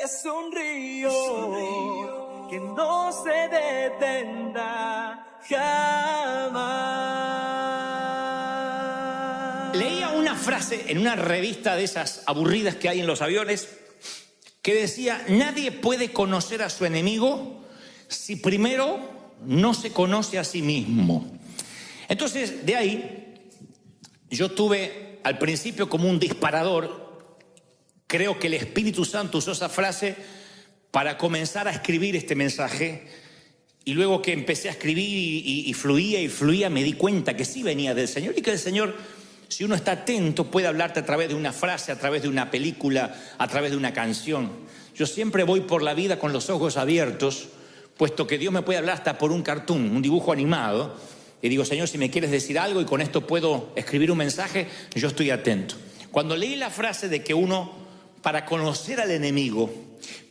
Es un río que no se detendrá jamás. Leía una frase en una revista de esas aburridas que hay en los aviones que decía: nadie puede conocer a su enemigo si primero no se conoce a sí mismo. Entonces, de ahí, yo tuve al principio como un disparador. Creo que el Espíritu Santo usó esa frase para comenzar a escribir este mensaje. Y luego que empecé a escribir y fluía, me di cuenta que sí venía del Señor. Y que el Señor, si uno está atento, puede hablarte a través de una frase, a través de una película, a través de una canción. Yo siempre voy por la vida con los ojos abiertos, puesto que Dios me puede hablar hasta por un cartoon, un dibujo animado. Y digo: Señor, si me quieres decir algo y con esto puedo escribir un mensaje, yo estoy atento. Cuando leí la frase de que uno, para conocer al enemigo,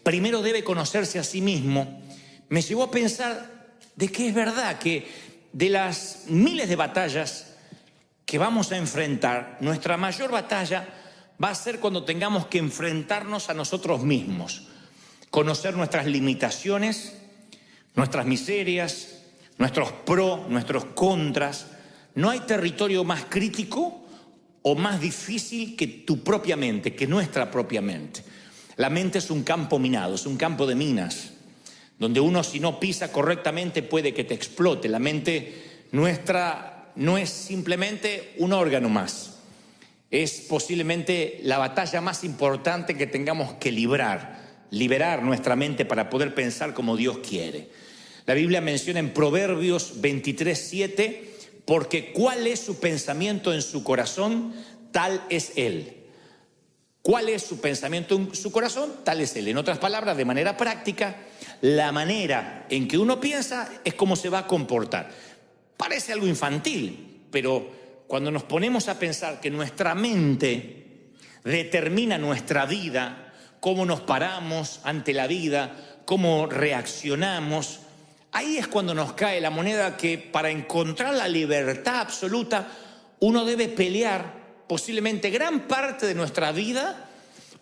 primero debe conocerse a sí mismo, me llevó a pensar de que es verdad que de las miles de batallas que vamos a enfrentar, nuestra mayor batalla va a ser cuando tengamos que enfrentarnos a nosotros mismos, conocer nuestras limitaciones, nuestras miserias, nuestros pros, nuestros contras. No hay territorio más crítico o más difícil que tu propia mente, que nuestra propia mente. La mente es un campo minado, es un campo de minas, donde uno, si no pisa correctamente, puede que te explote. La mente nuestra no es simplemente un órgano más, es posiblemente la batalla más importante que tengamos que liberar nuestra mente para poder pensar como Dios quiere. La Biblia menciona en Proverbios 23:7: porque cuál es su pensamiento en su corazón, tal es él. ¿Cuál es su pensamiento en su corazón? Tal es él. En otras palabras, de manera práctica, la manera en que uno piensa es cómo se va a comportar. Parece algo infantil, pero cuando nos ponemos a pensar que nuestra mente determina nuestra vida, cómo nos paramos ante la vida, cómo reaccionamos, ahí es cuando nos cae la moneda que para encontrar la libertad absoluta uno debe pelear posiblemente gran parte de nuestra vida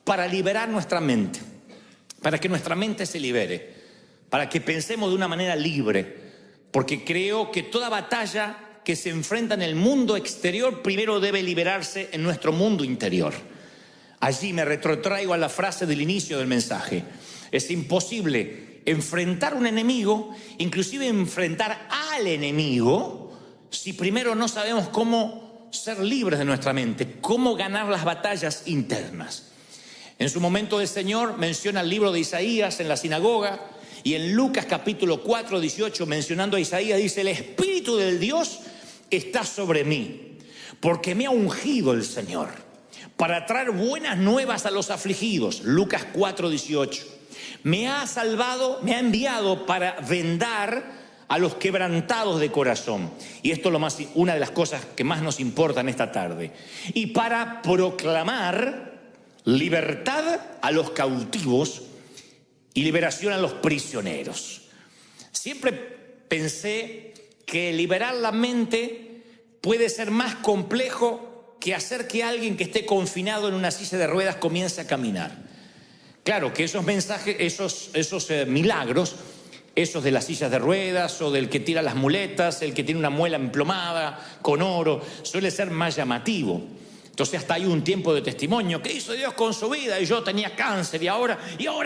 para liberar nuestra mente, para que nuestra mente se libere, para que pensemos de una manera libre, porque creo que toda batalla que se enfrenta en el mundo exterior primero debe liberarse en nuestro mundo interior. Allí me retrotraigo a la frase del inicio del mensaje: es imposible enfrentar un enemigo, inclusive enfrentar al enemigo, si primero no sabemos cómo ser libres de nuestra mente, cómo ganar las batallas internas. En su momento el Señor menciona el libro de Isaías en la sinagoga, y en Lucas capítulo 4:18, mencionando a Isaías, dice: el Espíritu del Dios está sobre mí, porque me ha ungido el Señor para traer buenas nuevas a los afligidos. Lucas 4:18. Me ha salvado, me ha enviado para vendar a los quebrantados de corazón. Y esto es una de las cosas que más nos importan esta tarde. Y para proclamar libertad a los cautivos y liberación a los prisioneros. Siempre pensé que liberar la mente puede ser más complejo que hacer que alguien que esté confinado en una silla de ruedas comience a caminar. Claro que esos mensajes, esos milagros, esos de las sillas de ruedas o del que tira las muletas, el que tiene una muela emplomada con oro, suele ser más llamativo. Entonces hasta hay un tiempo de testimonio: ¿qué hizo Dios con su vida? Y yo tenía cáncer y ahora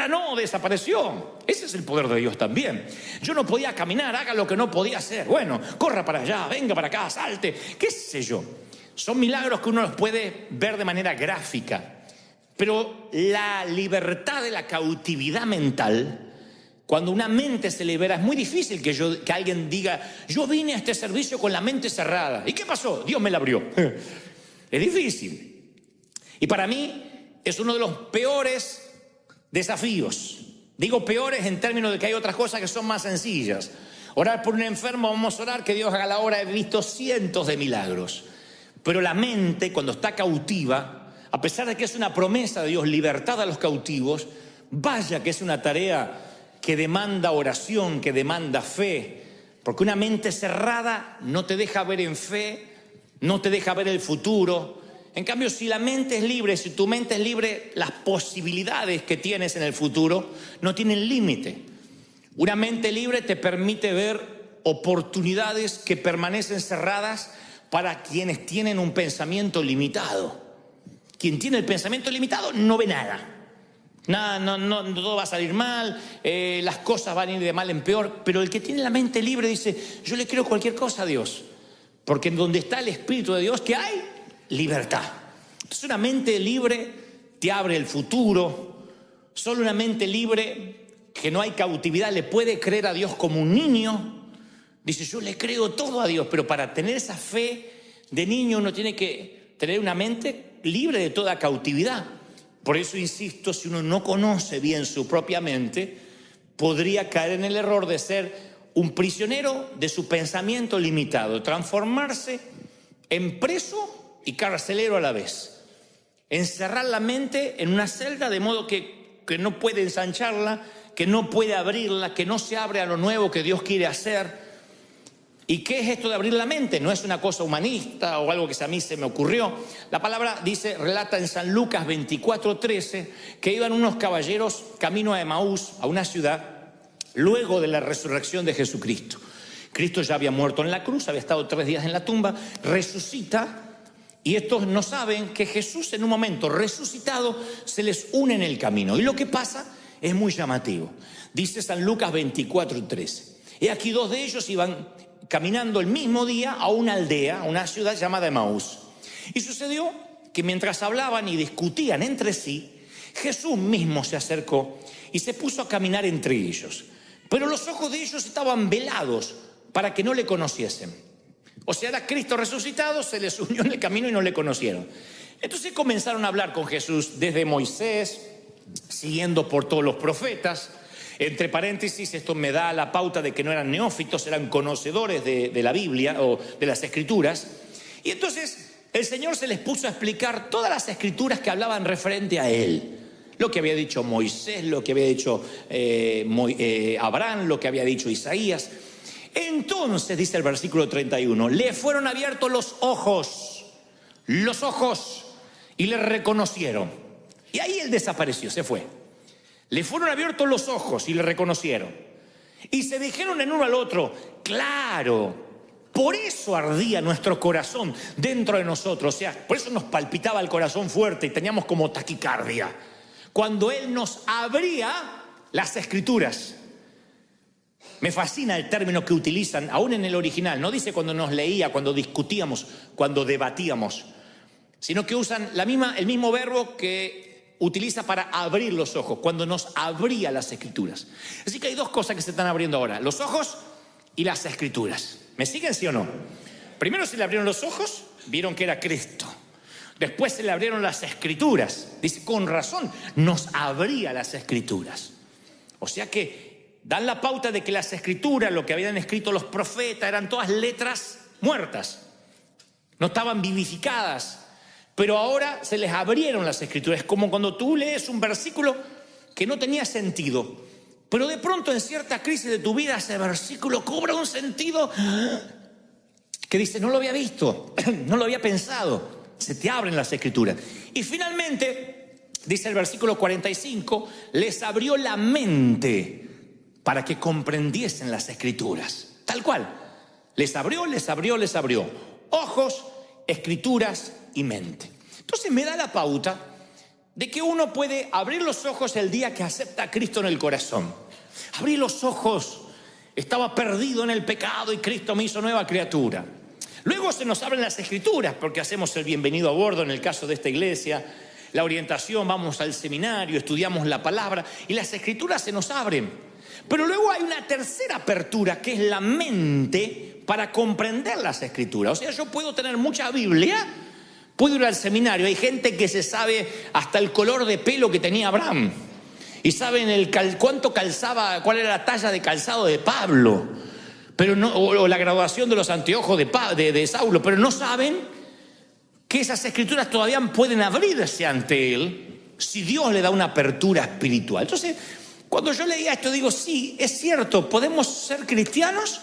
no, desapareció. Ese es el poder de Dios también. Yo no podía caminar, haga lo que no podía hacer. Bueno, corra para allá, venga para acá, salte, qué sé yo. Son milagros que uno los puede ver de manera gráfica. Pero la libertad de la cautividad mental, cuando una mente se libera, es muy difícil que alguien diga: yo vine a este servicio con la mente cerrada. ¿Y qué pasó? Dios me la abrió. Es difícil. Y para mí es uno de los peores desafíos. Digo peores en términos de que hay otras cosas que son más sencillas. Orar por un enfermo, vamos a orar que Dios haga la obra. He visto cientos de milagros. Pero la mente, cuando está cautiva, a pesar de que es una promesa de Dios, libertad a los cautivos, vaya que es una tarea que demanda oración, que demanda fe, porque una mente cerrada no te deja ver en fe, no te deja ver el futuro, En cambio, si la mente es libre, si tu mente es libre, las posibilidades que tienes en el futuro no tienen límite. Una mente libre te permite ver oportunidades que permanecen cerradas para quienes tienen un pensamiento limitado. Quien tiene el pensamiento limitado no ve nada. Nada, no, todo va a salir mal, las cosas van a ir de mal en peor. Pero el que tiene la mente libre dice, yo le creo cualquier cosa a Dios. Porque en donde está el Espíritu de Dios, ¿qué hay? Libertad. Entonces una mente libre te abre el futuro. Solo una mente libre, que no hay cautividad, le puede creer a Dios como un niño. Dice, yo le creo todo a Dios. Pero para tener esa fe de niño uno tiene que tener una mente libre de toda cautividad. Por eso insisto, si uno no conoce bien su propia mente, podría caer en el error de ser un prisionero de su pensamiento limitado, transformarse en preso y carcelero a la vez. Encerrar la mente en una celda de modo que no puede ensancharla, que no puede abrirla, que no se abre a lo nuevo que Dios quiere hacer. ¿Y qué es esto de abrir la mente? No es una cosa humanista o algo que a mí se me ocurrió. La palabra dice, relata en San Lucas 24:13, que iban unos caballeros camino a Emaús, a una ciudad, luego de la resurrección de Jesucristo. Cristo ya había muerto en la cruz, había estado 3 días en la tumba, resucita, y estos no saben que Jesús en un momento resucitado se les une en el camino. Y lo que pasa es muy llamativo. Dice San Lucas 24:13. He aquí 2 de ellos iban caminando el mismo día a una aldea, a una ciudad llamada Emaús. Y sucedió que mientras hablaban y discutían entre sí, Jesús mismo se acercó y se puso a caminar entre ellos. Pero los ojos de ellos estaban velados para que no le conociesen. O sea, era Cristo resucitado, se les unió en el camino y no le conocieron. Entonces comenzaron a hablar con Jesús desde Moisés, siguiendo por todos los profetas. Entre paréntesis, esto me da la pauta de que no eran neófitos, eran conocedores de la Biblia o de las Escrituras. Y entonces el Señor se les puso a explicar todas las Escrituras que hablaban referente a Él. Lo que había dicho Moisés, lo que había dicho Abraham, lo que había dicho Isaías. Entonces, dice el versículo 31, le fueron abiertos los ojos, y le reconocieron. Y ahí él desapareció, se fue. Le fueron abiertos los ojos y le reconocieron. Y se dijeron en uno al otro, claro, por eso ardía nuestro corazón dentro de nosotros. O sea, por eso nos palpitaba el corazón fuerte y teníamos como taquicardia. Cuando Él nos abría las Escrituras. Me fascina el término que utilizan, aún en el original. No dice cuando nos leía, cuando discutíamos, cuando debatíamos, sino que usan el mismo verbo que utiliza para abrir los ojos, cuando nos abría las Escrituras. Así que hay 2 cosas que se están abriendo ahora, los ojos y las Escrituras. ¿Me siguen, sí o no? Primero se le abrieron los ojos, vieron que era Cristo. Después se le abrieron las Escrituras. Dice, con razón, nos abría las Escrituras. O sea que dan la pauta de que las Escrituras, lo que habían escrito los profetas, eran todas letras muertas. No estaban vivificadas. Pero ahora se les abrieron las Escrituras. Es como cuando tú lees un versículo que no tenía sentido, pero de pronto en cierta crisis de tu vida ese versículo cobra un sentido que dice, no lo había visto, no lo había pensado. Se te abren las Escrituras. Y finalmente, dice el versículo 45, les abrió la mente para que comprendiesen las Escrituras. Tal cual. Les abrió. Ojos, Escrituras y mente. Entonces me da la pauta de que uno puede abrir los ojos el día que acepta a Cristo en el corazón. Abrí los ojos, estaba perdido en el pecado y Cristo me hizo nueva criatura. Luego se nos abren las Escrituras porque hacemos el bienvenido a bordo en el caso de esta iglesia, la orientación, vamos al seminario, estudiamos la palabra y las Escrituras se nos abren. Pero luego hay una tercera apertura que es la mente para comprender las Escrituras. O sea, yo puedo tener mucha Biblia, puedo ir al seminario, hay gente que se sabe hasta el color de pelo que tenía Abraham y saben cuánto calzaba, cuál era la talla de calzado de Pablo, pero no, o la graduación de los anteojos de Saulo, pero no saben que esas Escrituras todavía pueden abrirse ante él si Dios le da una apertura espiritual. Entonces, cuando yo leía esto digo, sí, es cierto, podemos ser cristianos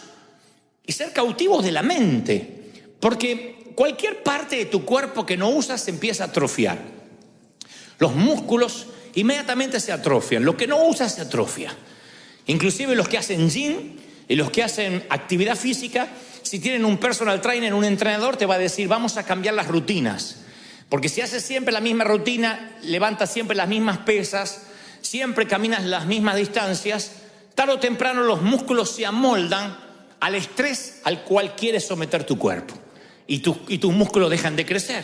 y ser cautivos de la mente, porque cualquier parte de tu cuerpo que no usas se empieza a atrofiar. Los músculos inmediatamente se atrofian, lo que no usas se atrofia. Inclusive los que hacen gym y los que hacen actividad física, si tienen un personal trainer, un entrenador, te va a decir, vamos a cambiar las rutinas. Porque si haces siempre la misma rutina, levantas siempre las mismas pesas, siempre caminas las mismas distancias, tarde o temprano los músculos se amoldan al estrés al cual quieres someter tu cuerpo. Y tus músculos dejan de crecer.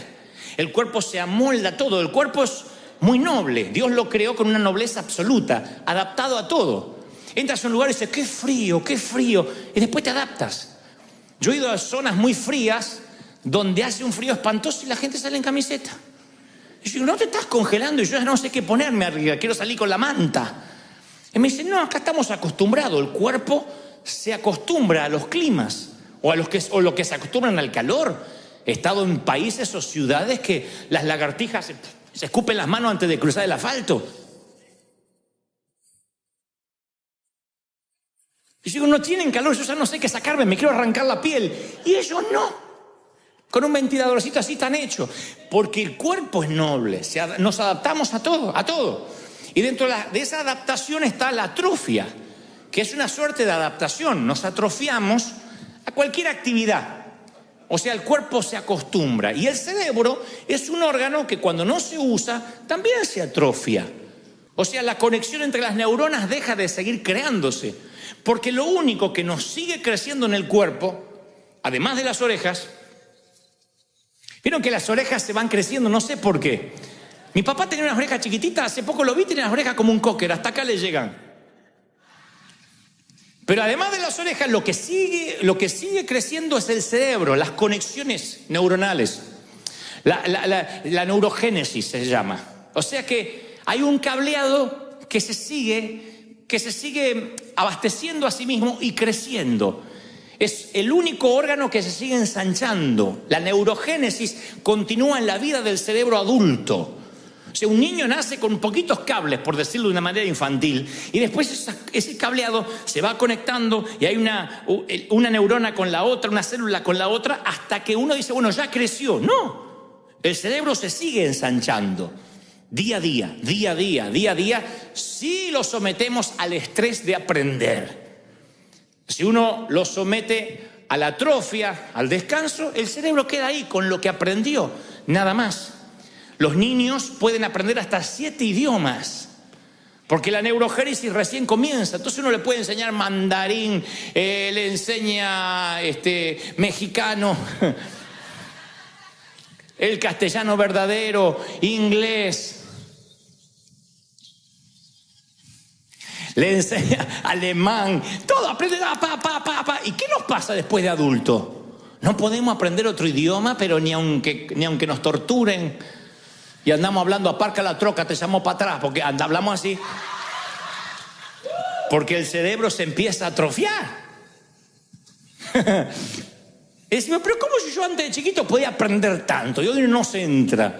El cuerpo se amolda a todo. El cuerpo es muy noble. Dios lo creó con una nobleza absoluta, adaptado a todo. Entras a un lugar y dices, qué frío, y después te adaptas. Yo he ido a zonas muy frías donde hace un frío espantoso y la gente sale en camiseta. Y yo digo, no te estás congelando, y yo ya no sé qué ponerme arriba, quiero salir con la manta. Y me dicen, no, acá estamos acostumbrados, el cuerpo se acostumbra a los climas, o lo que se acostumbran al calor. He estado en países o ciudades que las lagartijas se escupen las manos antes de cruzar el asfalto. Y yo digo, no tienen calor, yo ya no sé qué sacarme, me quiero arrancar la piel. Y ellos no. Con un ventiladorcito así tan hecho. Porque el cuerpo es noble, nos adaptamos a todo. Y dentro de esa adaptación está la atrofia, que es una suerte de adaptación. Nos atrofiamos a cualquier actividad. O sea, el cuerpo se acostumbra. Y el cerebro es un órgano que cuando no se usa, también se atrofia. O sea, la conexión entre las neuronas deja de seguir creándose. Porque lo único que nos sigue creciendo en el cuerpo, además de las orejas, vieron que las orejas se van creciendo, no sé por qué. Mi papá tenía unas orejas chiquititas, hace poco lo vi, tenía las orejas como un cocker, hasta acá le llegan. Pero además de las orejas, lo que sigue creciendo es el cerebro, las conexiones neuronales. La neurogénesis se llama. O sea que hay un cableado que se sigue abasteciendo a sí mismo y creciendo. Es el único órgano que se sigue ensanchando. La neurogénesis continúa en la vida del cerebro adulto. O sea, un niño nace con poquitos cables, por decirlo de una manera infantil, y después ese cableado se va conectando y hay una neurona con la otra, una célula con la otra, hasta que uno dice, bueno, ya creció. No, el cerebro se sigue ensanchando. Día a día, si lo sometemos al estrés de aprender. Si uno lo somete a la atrofia, al descanso, el cerebro queda ahí con lo que aprendió, nada más. Los niños pueden aprender hasta 7 idiomas, porque la neurogénesis recién comienza. Entonces uno le puede enseñar mandarín, le enseña mexicano, el castellano verdadero, inglés. Le enseña alemán, todo, aprende, ¿Y qué nos pasa después de adulto? No podemos aprender otro idioma, pero ni aunque nos torturen y andamos hablando, aparca la troca, te llamo para atrás, porque hablamos así. Porque el cerebro se empieza a atrofiar. Y decimos, pero ¿cómo si yo antes de chiquito podía aprender tanto? Y hoy no se entra.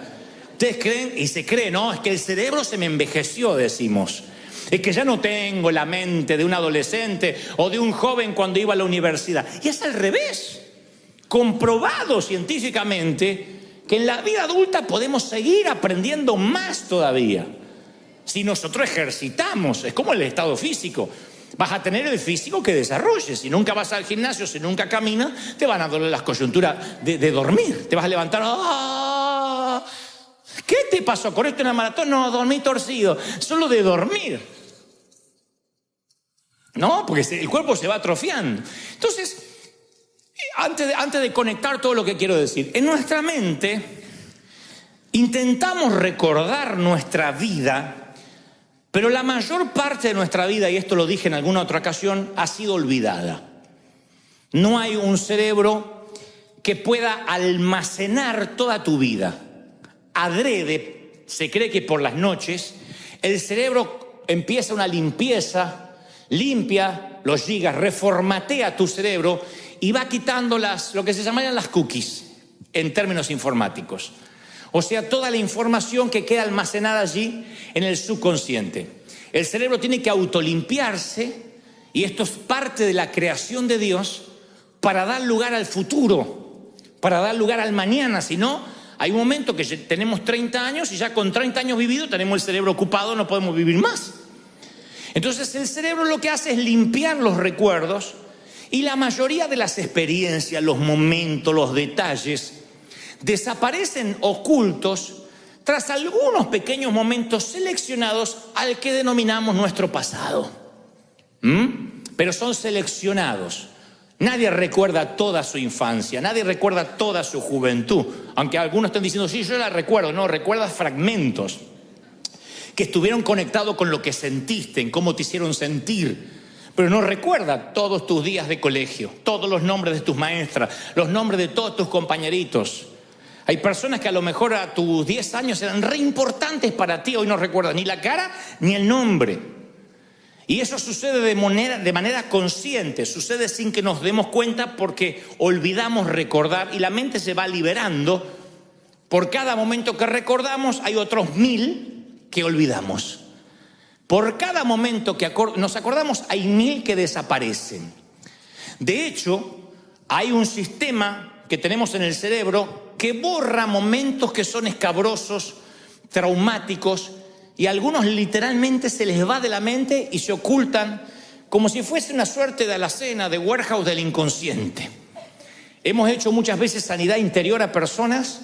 Ustedes creen, y se cree, no, es que el cerebro se me envejeció, decimos. Es que ya no tengo la mente de un adolescente o de un joven cuando iba a la universidad. Y es al revés. Comprobado científicamente que en la vida adulta podemos seguir aprendiendo más todavía. Si nosotros ejercitamos, es como el estado físico. Vas a tener el físico que desarrolles. Si nunca vas al gimnasio, si nunca caminas, te van a doler las coyunturas de dormir. Te vas a levantar. ¡Ah! ¿Qué te pasó? ¿Corriste una maratón? No, dormí torcido. Solo de dormir. No, porque el cuerpo se va atrofiando. Entonces, antes de conectar todo lo que quiero decir, en nuestra mente intentamos recordar nuestra vida, pero la mayor parte de nuestra vida, y esto lo dije en alguna otra ocasión, ha sido olvidada. No hay un cerebro que pueda almacenar toda tu vida. Adrede, se cree que por las noches el cerebro empieza una limpieza, limpia los gigas, reformatea tu cerebro y va quitando lo que se llamarían las cookies en términos informáticos. O sea, toda la información que queda almacenada allí en el subconsciente. El cerebro tiene que autolimpiarse, y esto es parte de la creación de Dios para dar lugar al futuro, para dar lugar al mañana. Si no, hay un momento que tenemos 30 años y ya con 30 años vividos tenemos el cerebro ocupado, no podemos vivir más. Entonces el cerebro lo que hace es limpiar los recuerdos y la mayoría de las experiencias, los momentos, los detalles desaparecen ocultos tras algunos pequeños momentos seleccionados al que denominamos nuestro pasado. Pero son seleccionados. Nadie recuerda toda su infancia, nadie recuerda toda su juventud. Aunque algunos estén diciendo, sí, yo la recuerdo. No, recuerdas fragmentos que estuvieron conectados con lo que sentiste, en cómo te hicieron sentir. Pero no recuerda todos tus días de colegio, todos los nombres de tus maestras, los nombres de todos tus compañeritos. Hay personas que a lo mejor a tus 10 años eran re importantes para ti, hoy no recuerdas ni la cara ni el nombre. Y eso sucede de manera consciente, sucede sin que nos demos cuenta porque olvidamos recordar y la mente se va liberando. Por cada momento que recordamos hay otros 1000 que olvidamos. Por cada momento que nos acordamos hay 1000 que desaparecen. De hecho, hay un sistema que tenemos en el cerebro que borra momentos que son escabrosos, traumáticos, y a algunos literalmente se les va de la mente y se ocultan como si fuese una suerte de alacena, de warehouse del inconsciente. Hemos hecho muchas veces sanidad interior a personas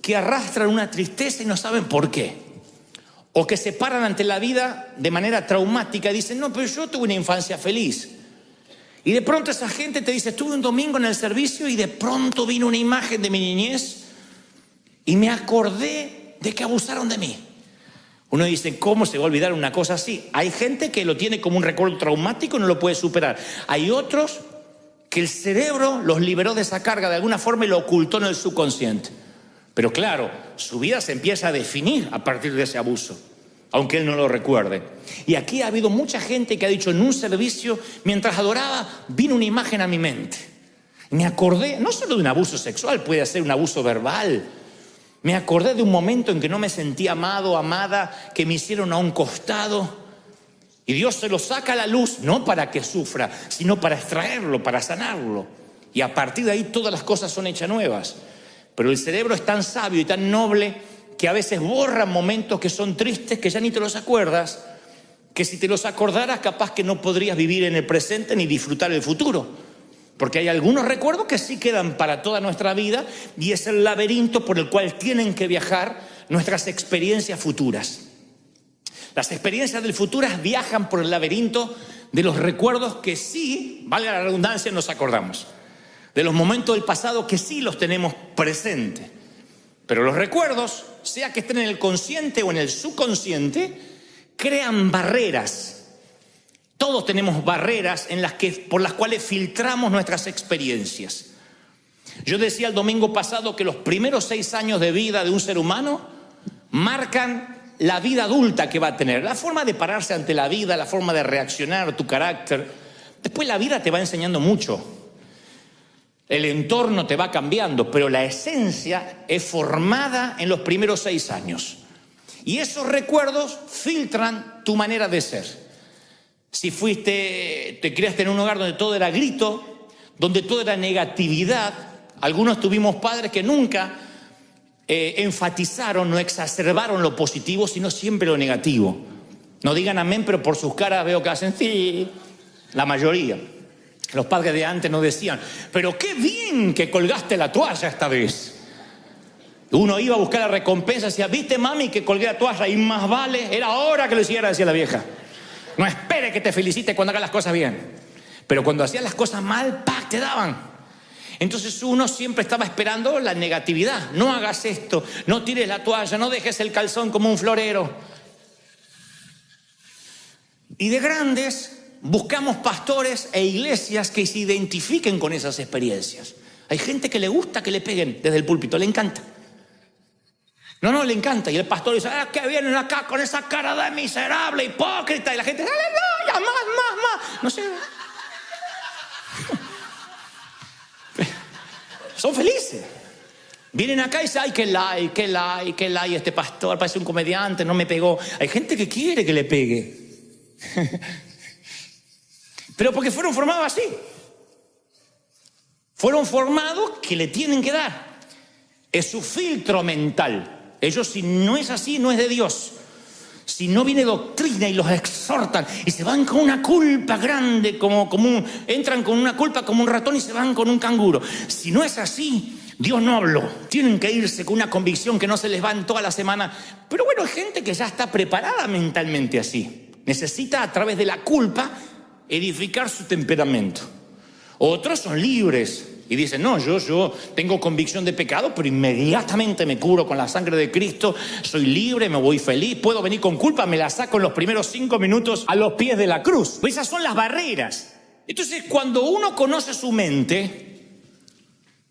que arrastran una tristeza y no saben por qué. O que se paran ante la vida de manera traumática y dicen, no, pero yo tuve una infancia feliz. Y de pronto esa gente te dice, estuve un domingo en el servicio y de pronto vino una imagen de mi niñez y me acordé de que abusaron de mí. Uno dice, ¿cómo se va a olvidar una cosa así? Hay gente que lo tiene como un recuerdo traumático y no lo puede superar. Hay otros que el cerebro los liberó de esa carga de alguna forma y lo ocultó en el subconsciente. Pero claro, su vida se empieza a definir a partir de ese abuso, aunque él no lo recuerde. Y aquí ha habido mucha gente que ha dicho, en un servicio, mientras adoraba, vino una imagen a mi mente. Me acordé, no solo de un abuso sexual, puede ser un abuso verbal. Me acordé de un momento en que no me sentía amado, amada, que me hicieron a un costado. Y Dios se lo saca a la luz, no para que sufra, sino para extraerlo, para sanarlo. Y a partir de ahí todas las cosas son hechas nuevas. Pero el cerebro es tan sabio y tan noble que a veces borra momentos que son tristes, que ya ni te los acuerdas, que si te los acordaras capaz que no podrías vivir en el presente ni disfrutar el futuro. Porque hay algunos recuerdos que sí quedan para toda nuestra vida y es el laberinto por el cual tienen que viajar nuestras experiencias futuras. Las experiencias del futuro viajan por el laberinto de los recuerdos que sí, valga la redundancia, nos acordamos. De los momentos del pasado que sí los tenemos presentes. Pero los recuerdos, sea que estén en el consciente o en el subconsciente, crean barreras. Todos tenemos barreras por las cuales filtramos nuestras experiencias. Yo decía el domingo pasado que los primeros 6 años de vida de un ser humano marcan la vida adulta que va a tener. La forma de pararse ante la vida, la forma de reaccionar, tu carácter. Después la vida te va enseñando mucho. El entorno te va cambiando, pero la esencia es formada en los primeros 6 años. Y esos recuerdos filtran tu manera de ser. Si te criaste en un hogar donde todo era grito, donde todo era negatividad, algunos tuvimos padres que nunca enfatizaron, no exacerbaron lo positivo, sino siempre lo negativo. No digan amén, pero por sus caras veo que hacen sí, la mayoría. Los padres de antes no decían, pero qué bien que colgaste la toalla esta vez. Uno iba a buscar la recompensa y decía, ¿viste, mami, que colgué la toalla? Y más vale, era hora que lo hiciera, decía la vieja. No espere que te felicite cuando hagas las cosas bien. Pero cuando hacías las cosas mal, ¡pac!, te daban. Entonces uno siempre estaba esperando la negatividad. No hagas esto, no tires la toalla, no dejes el calzón como un florero. Y de grandes buscamos pastores e iglesias que se identifiquen con esas experiencias. Hay gente que le gusta que le peguen desde el púlpito, le encanta. No, le encanta. Y el pastor dice, que vienen acá con esa cara de miserable, hipócrita. Y la gente, aleluya, más. No sé. Son felices. Vienen acá y dicen, ay, qué like, este pastor parece un comediante, no me pegó. Hay gente que quiere que le pegue. Pero porque fueron formados así. fueron formados que le tienen que dar. Es su filtro mental. Ellos, si no es así, no es de Dios. Si no viene doctrina y los exhortan y se van con una culpa grande, entran con una culpa como un ratón y se van con un canguro. Si no es así, Dios no habló. Tienen que irse con una convicción que no se les va en toda la semana. Pero bueno, hay gente que ya está preparada mentalmente así. Necesita a través de la culpa edificar su temperamento. Otros son libres y dicen, no, yo tengo convicción de pecado, pero inmediatamente me cubro con la sangre de Cristo, soy libre, me voy feliz, puedo venir con culpa, me la saco en los primeros 5 minutos a los pies de la cruz. Pues esas son las barreras. Entonces, cuando uno conoce su mente,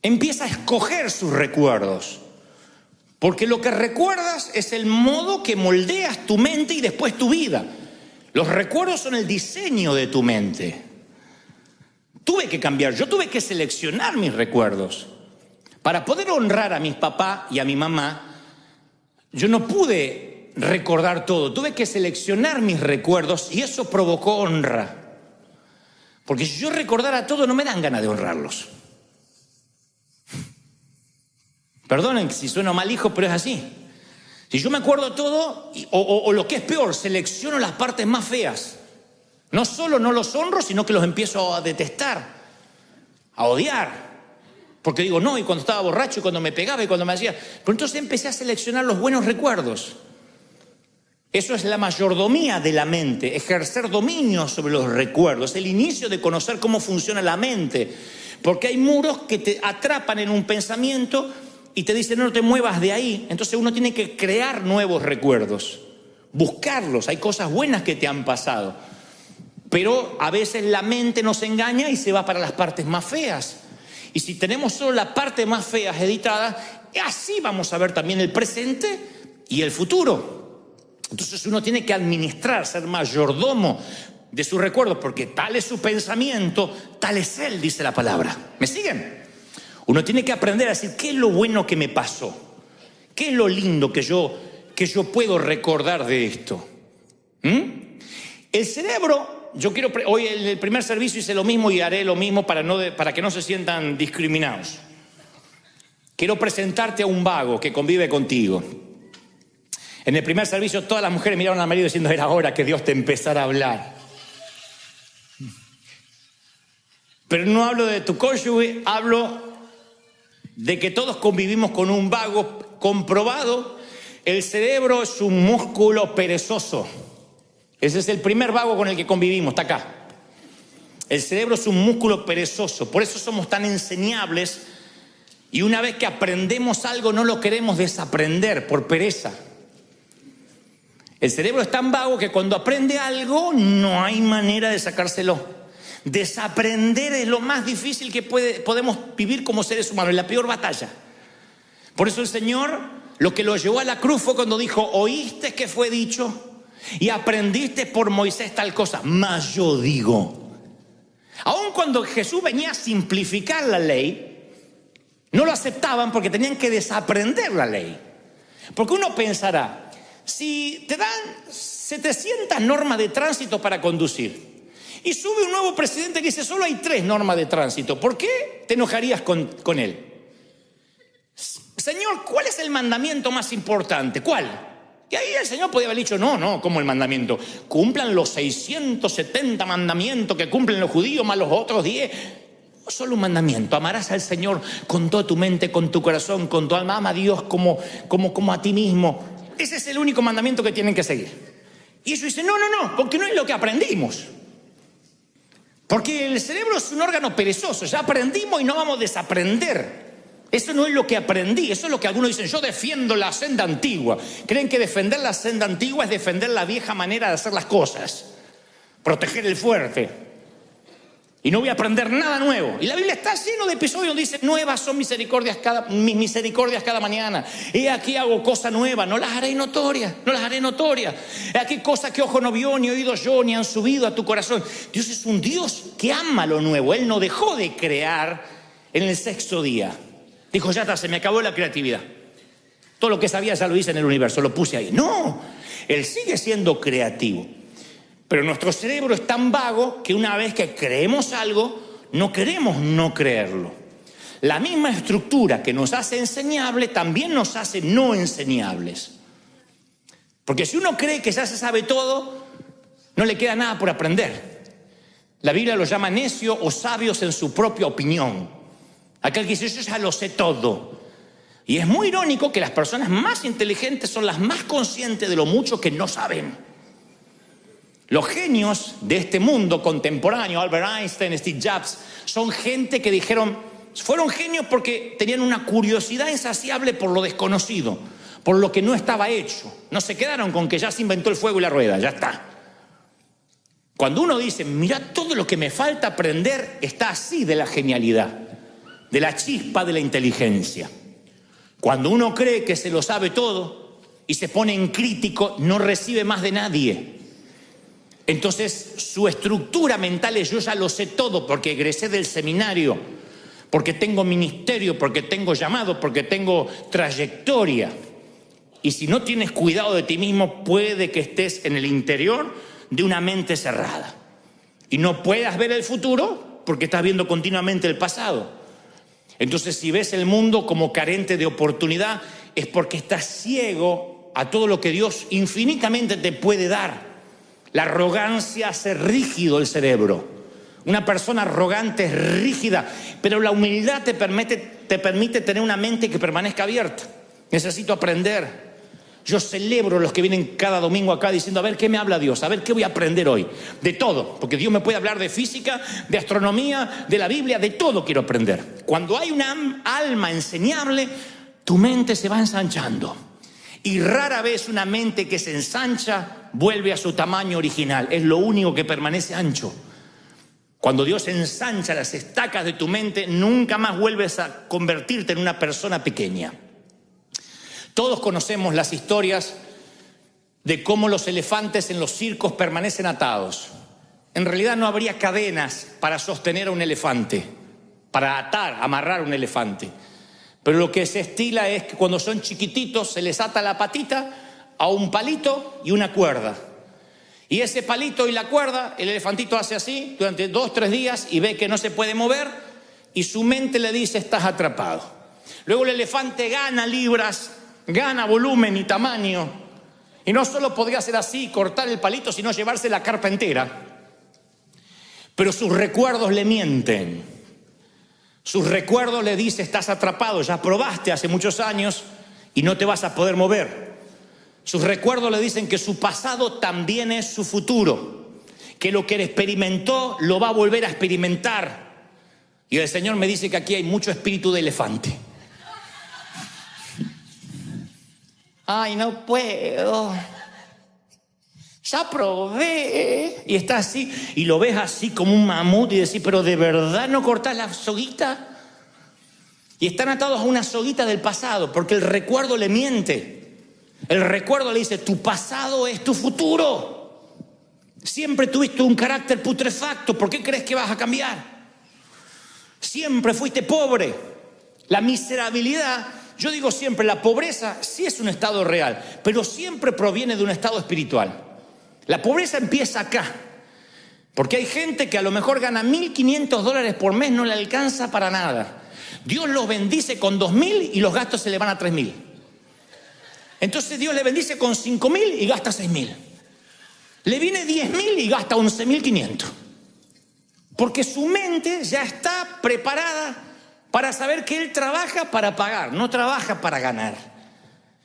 empieza a escoger sus recuerdos. Porque lo que recuerdas es el modo que moldeas tu mente y después tu vida. Los recuerdos son el diseño de tu mente. Tuve que cambiar, yo tuve que seleccionar mis recuerdos. Para poder honrar a mis papás y a mi mamá, yo no pude recordar todo, tuve que seleccionar mis recuerdos y eso provocó honra. Porque si yo recordara todo, no me dan ganas de honrarlos. Perdonen si sueno mal hijo, pero es así. Si yo me acuerdo todo, o lo que es peor, selecciono las partes más feas. No solo no los honro, sino que los empiezo a detestar, a odiar. Porque digo, no, y cuando estaba borracho, y cuando me pegaba, y cuando me hacía... Pero entonces empecé a seleccionar los buenos recuerdos. Eso es la mayordomía de la mente, ejercer dominio sobre los recuerdos, el inicio de conocer cómo funciona la mente. Porque hay muros que te atrapan en un pensamiento y te dicen, no te muevas de ahí. Entonces uno tiene que crear nuevos recuerdos, buscarlos. Hay cosas buenas que te han pasado. Pero a veces la mente nos engaña y se va para las partes más feas. Y si tenemos solo la parte más fea editada, así vamos a ver también el presente y el futuro. Entonces uno tiene que administrar, ser mayordomo de sus recuerdos, porque tal es su pensamiento, tal es él, dice la palabra. ¿Me siguen? Uno tiene que aprender a decir, ¿qué es lo bueno que me pasó? ¿Qué es lo lindo que yo puedo recordar de esto? El cerebro... hoy en el primer servicio hice lo mismo y haré lo mismo para que no se sientan discriminados. Quiero presentarte a un vago que convive contigo. En el primer servicio todas las mujeres miraron al marido diciendo, era hora que Dios te empezara a hablar. Pero no hablo de tu cónyuge, hablo de que todos convivimos con un vago comprobado. El cerebro es un músculo perezoso. Ese es el primer vago con el que convivimos, está acá. El cerebro es un músculo perezoso, por eso somos tan enseñables y una vez que aprendemos algo no lo queremos desaprender por pereza. El cerebro es tan vago que cuando aprende algo no hay manera de sacárselo. Desaprender es lo más difícil que podemos vivir como seres humanos, es la peor batalla. Por eso el Señor lo que lo llevó a la cruz fue cuando dijo, ¿oíste que fue dicho? Y aprendiste por Moisés tal cosa, mas yo digo. Aun cuando Jesús venía a simplificar la ley, no lo aceptaban porque tenían que desaprender la ley. Porque uno pensará, si te dan 700 normas de tránsito para conducir y sube un nuevo presidente que dice solo hay 3 normas de tránsito, ¿por qué te enojarías con él? Señor, ¿cuál es el mandamiento más importante? ¿Cuál? Y ahí el Señor podía haber dicho, no, como el mandamiento. Cumplan los 670 mandamientos que cumplen los judíos más los otros 10. No solo un mandamiento, amarás al Señor con toda tu mente, con tu corazón, con tu alma. Ama a Dios como a ti mismo. Ese es el único mandamiento que tienen que seguir. Y ellos dicen, no, porque no es lo que aprendimos. Porque el cerebro es un órgano perezoso, ya aprendimos y no vamos a desaprender. Eso no es lo que aprendí, eso es lo que algunos dicen, yo defiendo la senda antigua. Creen que defender la senda antigua es defender la vieja manera de hacer las cosas, proteger el fuerte. Y no voy a aprender nada nuevo. Y la Biblia está lleno de episodios donde dice, nuevas son mis misericordias cada mañana. He aquí hago cosa nueva, no las haré notorias. He aquí cosas que ojo no vio, ni oído yo, ni han subido a tu corazón. Dios es un Dios que ama lo nuevo. Él no dejó de crear en el 6º día. Dijo, ya está, se me acabó la creatividad. Todo lo que sabía ya lo hice en el universo, lo puse ahí. No, Él sigue siendo creativo. Pero nuestro cerebro es tan vago que una vez que creemos algo, no queremos no creerlo. La misma estructura que nos hace enseñables también nos hace no enseñables. Porque si uno cree que ya se sabe todo, no le queda nada por aprender. La Biblia lo llama necio o sabios en su propia opinión. Aquel que dice, yo ya lo sé todo. Y es muy irónico que las personas más inteligentes son las más conscientes de lo mucho que no saben. Los genios de este mundo contemporáneo, Albert Einstein, Steve Jobs, son gente que fueron genios porque tenían una curiosidad insaciable por lo desconocido, por lo que no estaba hecho. No se quedaron con que ya se inventó el fuego y la rueda, ya está. Cuando uno dice, mira, todo lo que me falta aprender está así de la genialidad, de la chispa de la inteligencia. Cuando uno cree que se lo sabe todo y se pone en crítico, no recibe más de nadie. Entonces su estructura mental es, yo ya lo sé todo porque egresé del seminario, porque tengo ministerio, porque tengo llamado, porque tengo trayectoria. Y si no tienes cuidado de ti mismo, puede que estés en el interior de una mente cerrada y no puedas ver el futuro porque estás viendo continuamente el pasado. Entonces, si ves el mundo como carente de oportunidad, es porque estás ciego a todo lo que Dios infinitamente te puede dar. La arrogancia hace rígido el cerebro. Una persona arrogante es rígida, pero la humildad te permite tener una mente que permanezca abierta. Necesito aprender. Yo celebro los que vienen cada domingo acá diciendo, a ver, ¿qué me habla Dios? A ver, ¿qué voy a aprender hoy? De todo, porque Dios me puede hablar de física, de astronomía, de la Biblia, de todo quiero aprender. Cuando hay una alma enseñable, tu mente se va ensanchando. Y rara vez una mente que se ensancha vuelve a su tamaño original. Es lo único que permanece ancho. Cuando Dios ensancha las estacas de tu mente, nunca más vuelves a convertirte en una persona pequeña. Todos conocemos las historias de cómo los elefantes en los circos permanecen atados. En realidad no habría cadenas para sostener a un elefante, para amarrar a un elefante. Pero lo que se estila es que cuando son chiquititos se les ata la patita a un palito y una cuerda. Y ese palito y la cuerda, el elefantito hace así durante 2 o 3 días y ve que no se puede mover y su mente le dice, estás atrapado. Luego el elefante gana libras, gana volumen y tamaño, y no solo podría hacer así, cortar el palito, sino llevarse la carpa entera. Pero sus recuerdos le mienten. Sus recuerdos le dicen, estás atrapado, ya probaste hace muchos años y no te vas a poder mover. Sus recuerdos le dicen que su pasado también es su futuro, que lo que él experimentó lo va a volver a experimentar. Y el Señor me dice que aquí hay mucho espíritu de elefante. Ay, no puedo. Ya probé. Y está así, y lo ves así como un mamut y decís, pero ¿de verdad no cortás la soguita? Y están atados a una soguita del pasado, porque el recuerdo le miente. El recuerdo le dice, tu pasado es tu futuro. Siempre tuviste un carácter putrefacto, ¿por qué crees que vas a cambiar? Siempre fuiste pobre. La miserabilidad, yo digo siempre, la pobreza sí es un estado real, pero siempre proviene de un estado espiritual. La pobreza empieza acá, porque hay gente que a lo mejor gana $1.500 por mes, no le alcanza para nada. Dios los bendice con 2.000 y los gastos se le van a 3.000. Entonces Dios le bendice con 5.000 y gasta 6.000. Le viene 10.000 y gasta 11.500. Porque su mente ya está preparada para saber que él trabaja para pagar, no trabaja para ganar.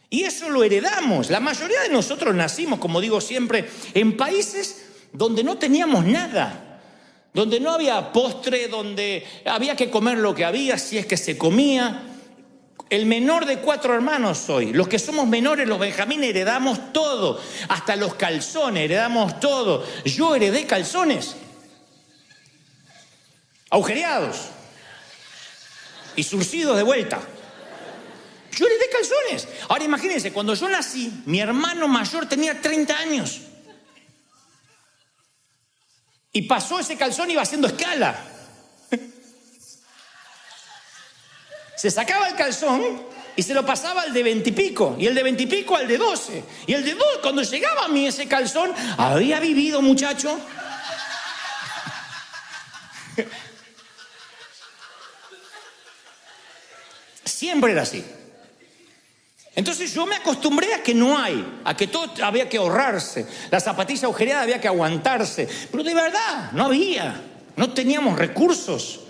Y eso lo heredamos. La mayoría de nosotros nacimos, como digo siempre, en países donde no teníamos nada, donde no había postre, donde había que comer lo que había, si es que se comía. El menor de 4 hermanos soy. Los que somos menores, los benjamines, heredamos todo. Hasta los calzones, heredamos todo. Yo heredé calzones agujereados y surcidos de vuelta. Yo heredé calzones. Ahora imagínense, cuando yo nací, mi hermano mayor tenía 30 años. Y pasó ese calzón y iba haciendo escala. Se sacaba el calzón y se lo pasaba al de 20 y pico, y el de 20 y pico al de 12, y el de 2, cuando llegaba a mí ese calzón, había vivido, muchacho. Siempre era así. Entonces yo me acostumbré a que no hay, a que todo había que ahorrarse, la zapatilla agujereada había que aguantarse, pero de verdad no había, no teníamos recursos.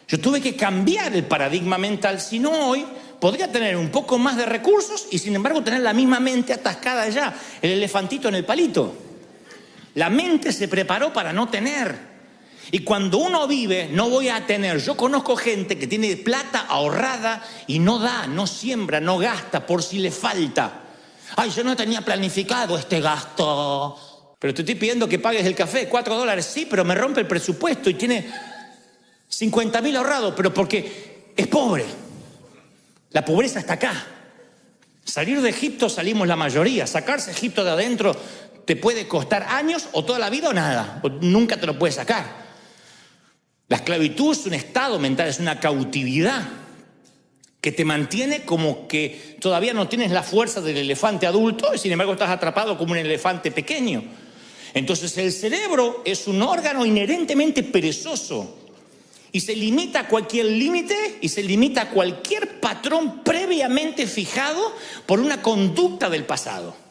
Yo tuve que cambiar el paradigma mental, si no hoy podría tener un poco más de recursos y sin embargo tener la misma mente atascada ya, el elefantito en el palito. La mente se preparó para no tener. Y cuando uno vive, no voy a tener. Yo conozco gente que tiene plata ahorrada y no da, no siembra, no gasta por si le falta. Ay, yo no tenía planificado este gasto. Pero te estoy pidiendo que pagues el café, $4. Sí, pero me rompe el presupuesto y tiene 50.000 ahorrados, pero porque es pobre. La pobreza está acá. Salir de Egipto salimos la mayoría. Sacarse Egipto de adentro te puede costar años o toda la vida o nada. O nunca te lo puedes sacar. La esclavitud es un estado mental, es una cautividad que te mantiene como que todavía no tienes la fuerza del elefante adulto y sin embargo estás atrapado como un elefante pequeño. Entonces el cerebro es un órgano inherentemente perezoso y se limita a cualquier límite y se limita a cualquier patrón previamente fijado por una conducta del pasado.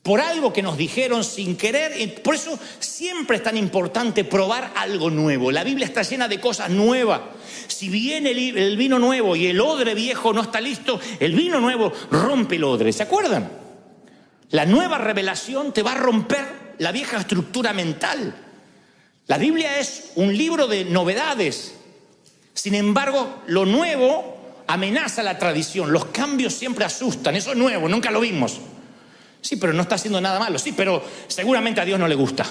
Por algo que nos dijeron sin querer. Por eso siempre es tan importante probar algo nuevo. La Biblia está llena de cosas nuevas. Si viene el vino nuevo y el odre viejo no está listo, el vino nuevo rompe el odre. ¿Se acuerdan? La nueva revelación te va a romper la vieja estructura mental. La Biblia es un libro de novedades. Sin embargo, lo nuevo amenaza la tradición. Los cambios siempre asustan. Eso es nuevo, nunca lo vimos. Sí, pero no está haciendo nada malo. Sí, pero seguramente a Dios no le gusta.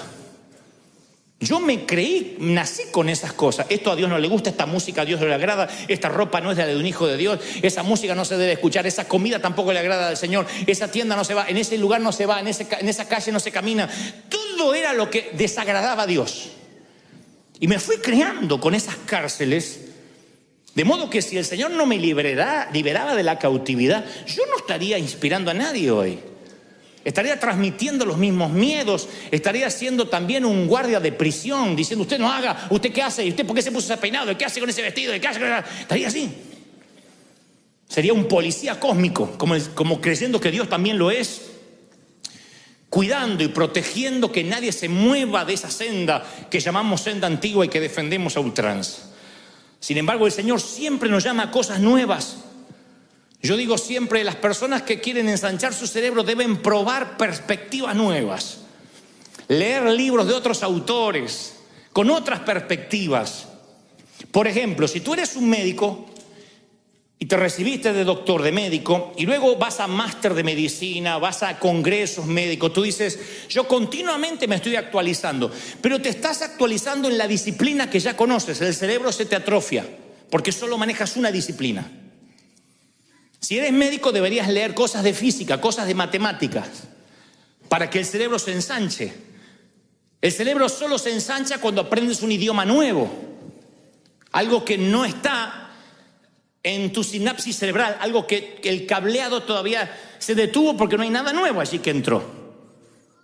Yo me creí, nací con esas cosas. Esto a Dios no le gusta, esta música a Dios no le agrada, esta ropa no es la de un hijo de Dios, esa música no se debe escuchar, esa comida tampoco le agrada al Señor, esa tienda no se va, en ese lugar no se va, en esa calle no se camina. Todo era lo que desagradaba a Dios. Y me fui creando con esas cárceles, de modo que si el Señor no me liberaba de la cautividad, yo no estaría inspirando a nadie hoy. Estaría transmitiendo los mismos miedos, estaría siendo también un guardia de prisión, diciendo, usted no haga, usted qué hace, y usted por qué se puso ese peinado, qué hace con ese vestido, qué hace con esa... Estaría así. Sería un policía cósmico, como creyendo que Dios también lo es, cuidando y protegiendo que nadie se mueva de esa senda que llamamos senda antigua y que defendemos a ultranza. Sin embargo, el Señor siempre nos llama a cosas nuevas. Yo digo siempre, las personas que quieren ensanchar su cerebro deben probar perspectivas nuevas, leer libros de otros autores, con otras perspectivas. Por ejemplo, si tú eres un médico y te recibiste de doctor, de médico, y luego vas a máster de medicina, vas a congresos médicos, tú dices, yo continuamente me estoy actualizando, pero te estás actualizando en la disciplina que ya conoces, el cerebro se te atrofia, porque solo manejas una disciplina. Si eres médico deberías leer cosas de física, cosas de matemáticas, para que el cerebro se ensanche. El cerebro solo se ensancha cuando aprendes un idioma nuevo, algo que no está en tu sinapsis cerebral, algo que el cableado todavía se detuvo porque no hay nada nuevo allí que entró.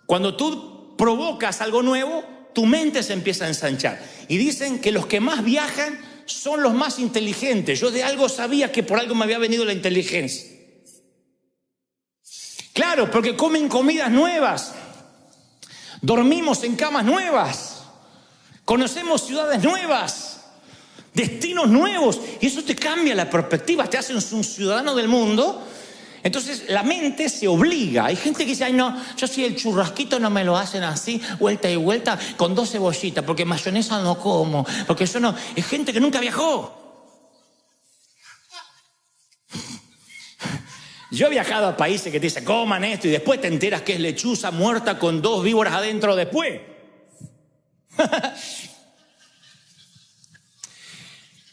Cuando tú provocas algo nuevo, tu mente se empieza a ensanchar. Y dicen que los que más viajan son los más inteligentes. Yo de algo sabía que por algo me había venido la inteligencia. Claro, porque comen comidas nuevas, dormimos en camas nuevas, conocemos ciudades nuevas, destinos nuevos, y eso te cambia la perspectiva, te hace un ciudadano del mundo. Entonces la mente se obliga. Hay gente que dice, ay no, yo si el churrasquito no me lo hacen así, vuelta y vuelta, con 2 cebollitas, porque mayonesa no como, porque eso no. Es gente que nunca viajó. Yo he viajado a países que te dicen, coman esto, y después te enteras que es lechuza muerta con 2 víboras adentro después.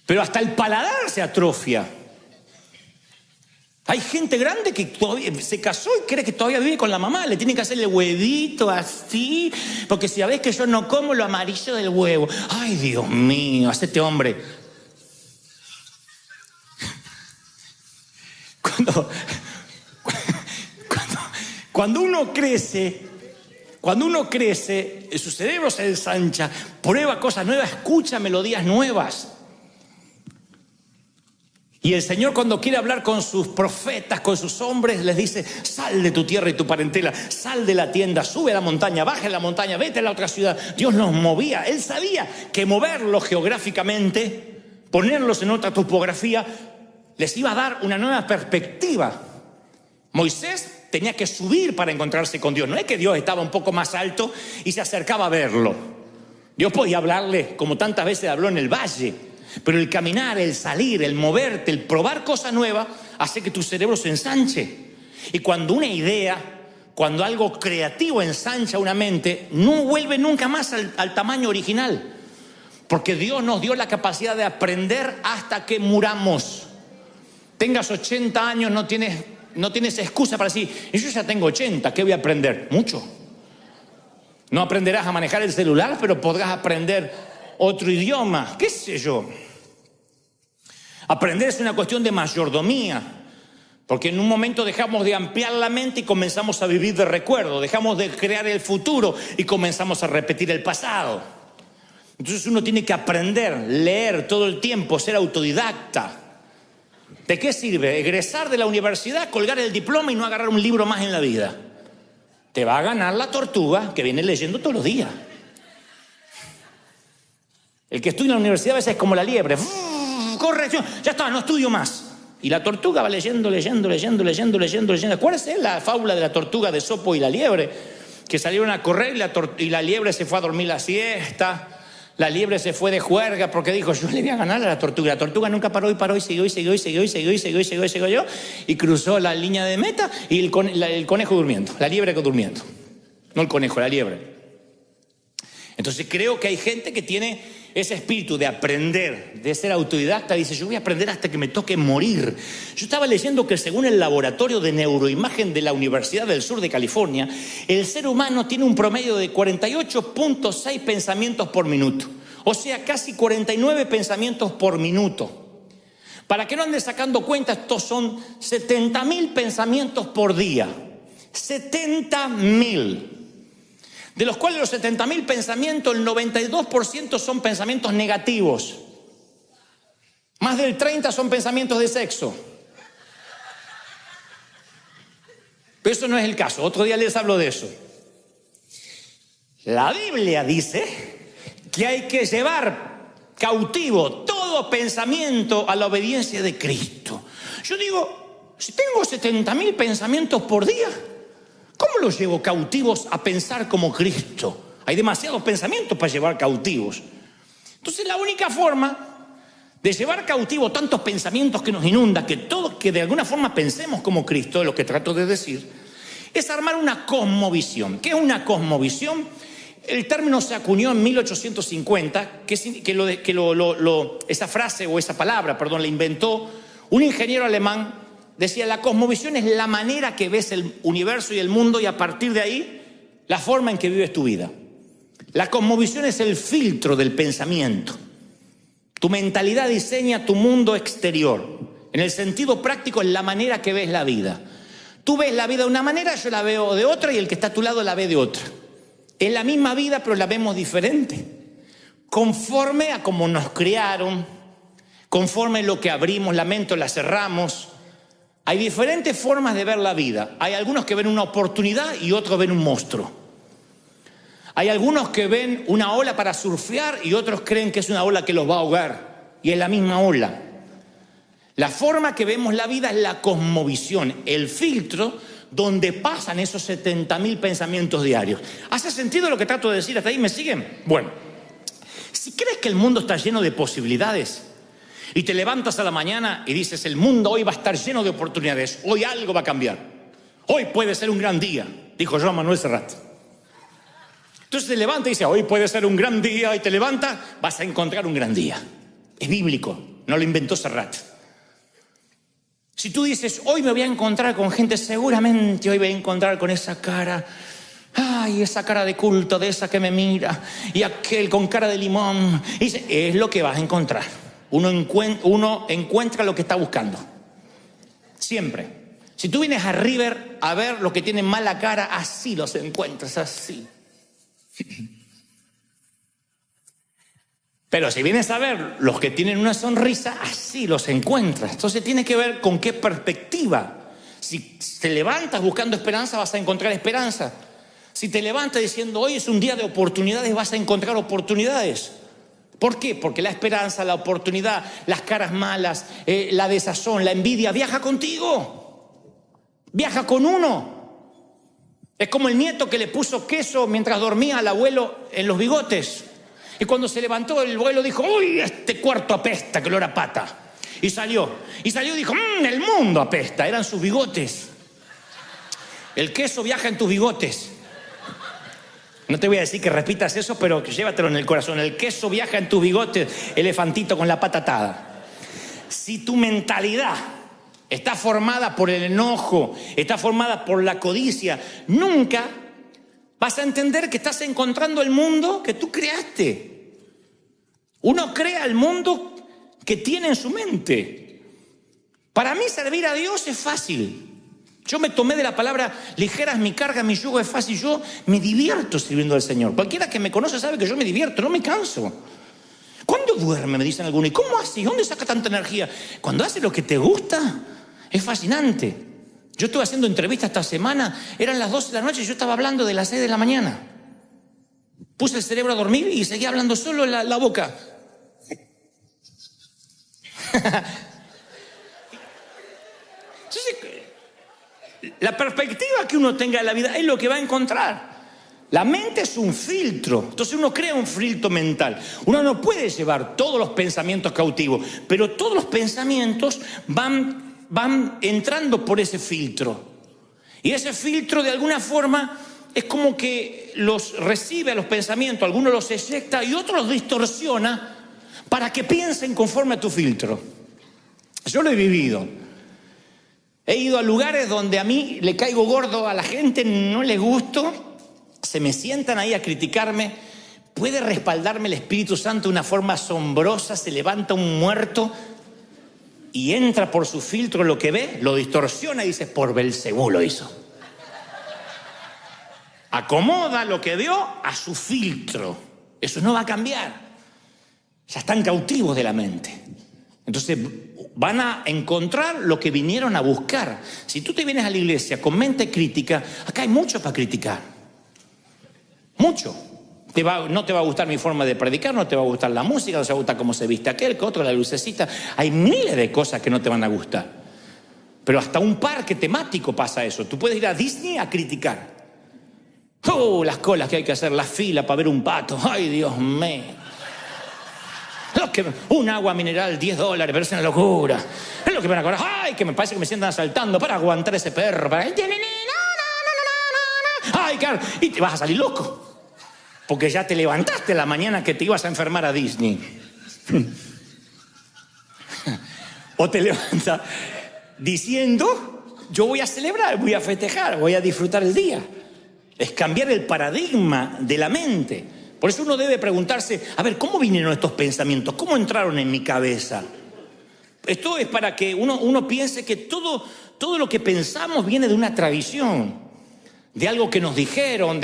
Pero hasta el paladar se atrofia. Hay gente grande que todavía se casó y cree que todavía vive con la mamá. Le tienen que hacerle huevito así, porque si sabés que yo no como lo amarillo del huevo. Ay, Dios mío, hacete hombre. Cuando uno crece, su cerebro se ensancha, prueba cosas nuevas, escucha melodías nuevas. Y el Señor, cuando quiere hablar con sus profetas, con sus hombres, les dice: sal de tu tierra y tu parentela, sal de la tienda, sube a la montaña, baja a la montaña, vete a la otra ciudad. Dios los movía. Él sabía que moverlos geográficamente, ponerlos en otra topografía, les iba a dar una nueva perspectiva. Moisés tenía que subir para encontrarse con Dios. No es que Dios estaba un poco más alto y se acercaba a verlo. Dios podía hablarle como tantas veces habló en el valle. Pero el caminar, el salir, el moverte, el probar cosas nuevas hace que tu cerebro se ensanche. Y cuando una idea, cuando algo creativo ensancha una mente, no vuelve nunca más al tamaño original. Porque Dios nos dio la capacidad de aprender hasta que muramos. Tengas 80 años, no tienes excusa para decir: yo ya tengo 80, ¿qué voy a aprender? Mucho. No aprenderás a manejar el celular, pero podrás aprender otro idioma, qué sé yo. Aprender es una cuestión de mayordomía, porque en un momento dejamos de ampliar la mente y comenzamos a vivir de recuerdo, dejamos de crear el futuro y comenzamos a repetir el pasado. Entonces uno tiene que aprender, leer todo el tiempo, ser autodidacta. ¿De qué sirve egresar de la universidad, colgar el diploma y no agarrar un libro más en la vida? Te va a ganar la tortuga que viene leyendo todos los días. El que estudia en la universidad a veces es como la liebre. Corrección, ya está, no estudio más. Y la tortuga va leyendo. ¿Cuál es la fábula de la tortuga de Esopo y la liebre? Que salieron a correr y la liebre se fue a dormir la siesta. La liebre se fue de juerga porque dijo: yo le voy a ganar a la tortuga. La tortuga nunca paró y siguió y cruzó la línea de meta y el conejo durmiendo, la liebre durmiendo. No el conejo, la liebre. Entonces creo que hay gente que tiene ese espíritu de aprender, de ser autodidacta. Dice: yo voy a aprender hasta que me toque morir. Yo estaba leyendo que según el laboratorio de neuroimagen de la Universidad del Sur de California, el ser humano tiene un promedio de 48.6 pensamientos por minuto. O sea, casi 49 pensamientos por minuto. Para que no andes sacando cuenta, estos son 70.000 pensamientos por día. 70.000. De los cuales los 70.000 pensamientos, el 92% son pensamientos negativos. Más del 30% son pensamientos de sexo. Pero eso no es el caso. Otro día les hablo de eso. La Biblia dice que hay que llevar cautivo todo pensamiento a la obediencia de Cristo. Yo digo, si tengo 70.000 pensamientos por día, ¿cómo los llevo cautivos a pensar como Cristo? Hay demasiados pensamientos para llevar cautivos. Entonces la única forma de llevar cautivo tantos pensamientos que nos inundan, que de alguna forma pensemos como Cristo, es lo que trato de decir, es armar una cosmovisión. ¿Qué es una cosmovisión? El término se acuñó en 1850, esa frase o esa palabra, la inventó un ingeniero alemán. Decía: la cosmovisión es la manera que ves el universo y el mundo, y a partir de ahí, la forma en que vives tu vida. La cosmovisión es el filtro del pensamiento. Tu mentalidad diseña tu mundo exterior. En el sentido práctico, es la manera que ves la vida. Tú ves la vida de una manera, yo la veo de otra, y el que está a tu lado la ve de otra. Es la misma vida, pero la vemos diferente. Conforme a cómo nos criaron, conforme a lo que abrimos la mente o la cerramos. Hay diferentes formas de ver la vida. Hay algunos que ven una oportunidad y otros ven un monstruo. Hay algunos que ven una ola para surfear y otros creen que es una ola que los va a ahogar. Y es la misma ola. La forma que vemos la vida es la cosmovisión, el filtro donde pasan esos 70.000 pensamientos diarios. ¿Hace sentido lo que trato de decir hasta ahí? ¿Me siguen? Bueno, si crees que el mundo está lleno de posibilidades y te levantas a la mañana y dices: el mundo hoy va a estar lleno de oportunidades, hoy algo va a cambiar, hoy puede ser un gran día, dijo Joan Manuel Serrat. Entonces te levanta y dice: hoy puede ser un gran día, y te levanta, vas a encontrar un gran día. Es bíblico, no lo inventó Serrat. Si tú dices: hoy me voy a encontrar con gente, seguramente hoy voy a encontrar con esa cara, ay, esa cara de culto, de esa que me mira, y aquel con cara de limón, y dice: es lo que vas a encontrar. Uno encuentra lo que está buscando. Siempre. Si tú vienes a River a ver lo que tienen mala cara, así los encuentras, así. Pero si vienes a ver los que tienen una sonrisa, así los encuentras. Entonces tiene que ver con qué perspectiva. Si te levantas buscando esperanza, vas a encontrar esperanza. Si te levantas diciendo hoy es un día de oportunidades, vas a encontrar oportunidades. ¿Por qué? Porque la esperanza, la oportunidad, las caras malas, la desazón, la envidia, viaja contigo. Viaja con uno. Es como el nieto que le puso queso mientras dormía al abuelo en los bigotes. Y cuando se levantó, el abuelo dijo, uy, este cuarto apesta, que olor a pata. Y salió y dijo, el mundo apesta. Eran sus bigotes. El queso viaja en tus bigotes. No te voy a decir que repitas eso, pero llévatelo en el corazón. El queso viaja en tus bigotes, elefantito con la pata atada. Si tu mentalidad está formada por el enojo, está formada por la codicia, nunca vas a entender que estás encontrando el mundo que tú creaste. Uno crea el mundo que tiene en su mente. Para mí servir a Dios es fácil. Yo me tomé de la palabra ligera es mi carga, mi yugo es fácil. Yo me divierto sirviendo al Señor. Cualquiera que me conoce sabe que yo me divierto, no me canso. ¿Cuándo duerme? Me dicen algunos. ¿Y cómo hace? ¿Dónde saca tanta energía? Cuando hace lo que te gusta, es fascinante. Yo estuve haciendo entrevistas esta semana, eran las 12 de la noche y yo estaba hablando de las 6 de la mañana. Puse el cerebro a dormir y seguía hablando solo en la boca. Entonces, la perspectiva que uno tenga de la vida es lo que va a encontrar. La mente es un filtro. Entonces uno crea un filtro mental. Uno no puede llevar todos los pensamientos cautivos, pero todos los pensamientos van entrando por ese filtro. Y ese filtro de alguna forma es como que los recibe a los pensamientos, algunos los eyecta y otros los distorsiona para que piensen conforme a tu filtro. Yo lo he vivido. He ido a lugares donde a mí le caigo gordo a la gente, no le gusto, se me sientan ahí a criticarme. Puede respaldarme el Espíritu Santo de una forma asombrosa, se levanta un muerto y entra por su filtro lo que ve, lo distorsiona y dice, por Belcebú lo hizo. Acomoda lo que vio a su filtro. Eso no va a cambiar. Ya están cautivos de la mente. Entonces van a encontrar lo que vinieron a buscar. Si tú te vienes a la iglesia con mente crítica, acá hay mucho para criticar. Mucho. No te va a gustar mi forma de predicar, no te va a gustar la música, no te va a gustar cómo se viste aquel, que otro, la lucecita. Hay miles de cosas que no te van a gustar. Pero hasta un parque temático pasa eso. Tú puedes ir a Disney a criticar. Las colas que hay que hacer, la fila para ver un pato. Ay, Dios mío. Un agua mineral, $10, pero es una locura. Es lo que me van a cobrar. Ay, que me parece que me sientan asaltando para aguantar ese perro. Ay, claro. Y te vas a salir loco. Porque ya te levantaste la mañana que te ibas a enfermar a Disney. O te levantas diciendo, yo voy a celebrar, voy a festejar, voy a disfrutar el día. Es cambiar el paradigma de la mente. Por eso uno debe preguntarse, a ver, ¿cómo vinieron estos pensamientos? ¿Cómo entraron en mi cabeza? Esto es para que uno piense que todo lo que pensamos viene de una tradición, de algo que nos dijeron,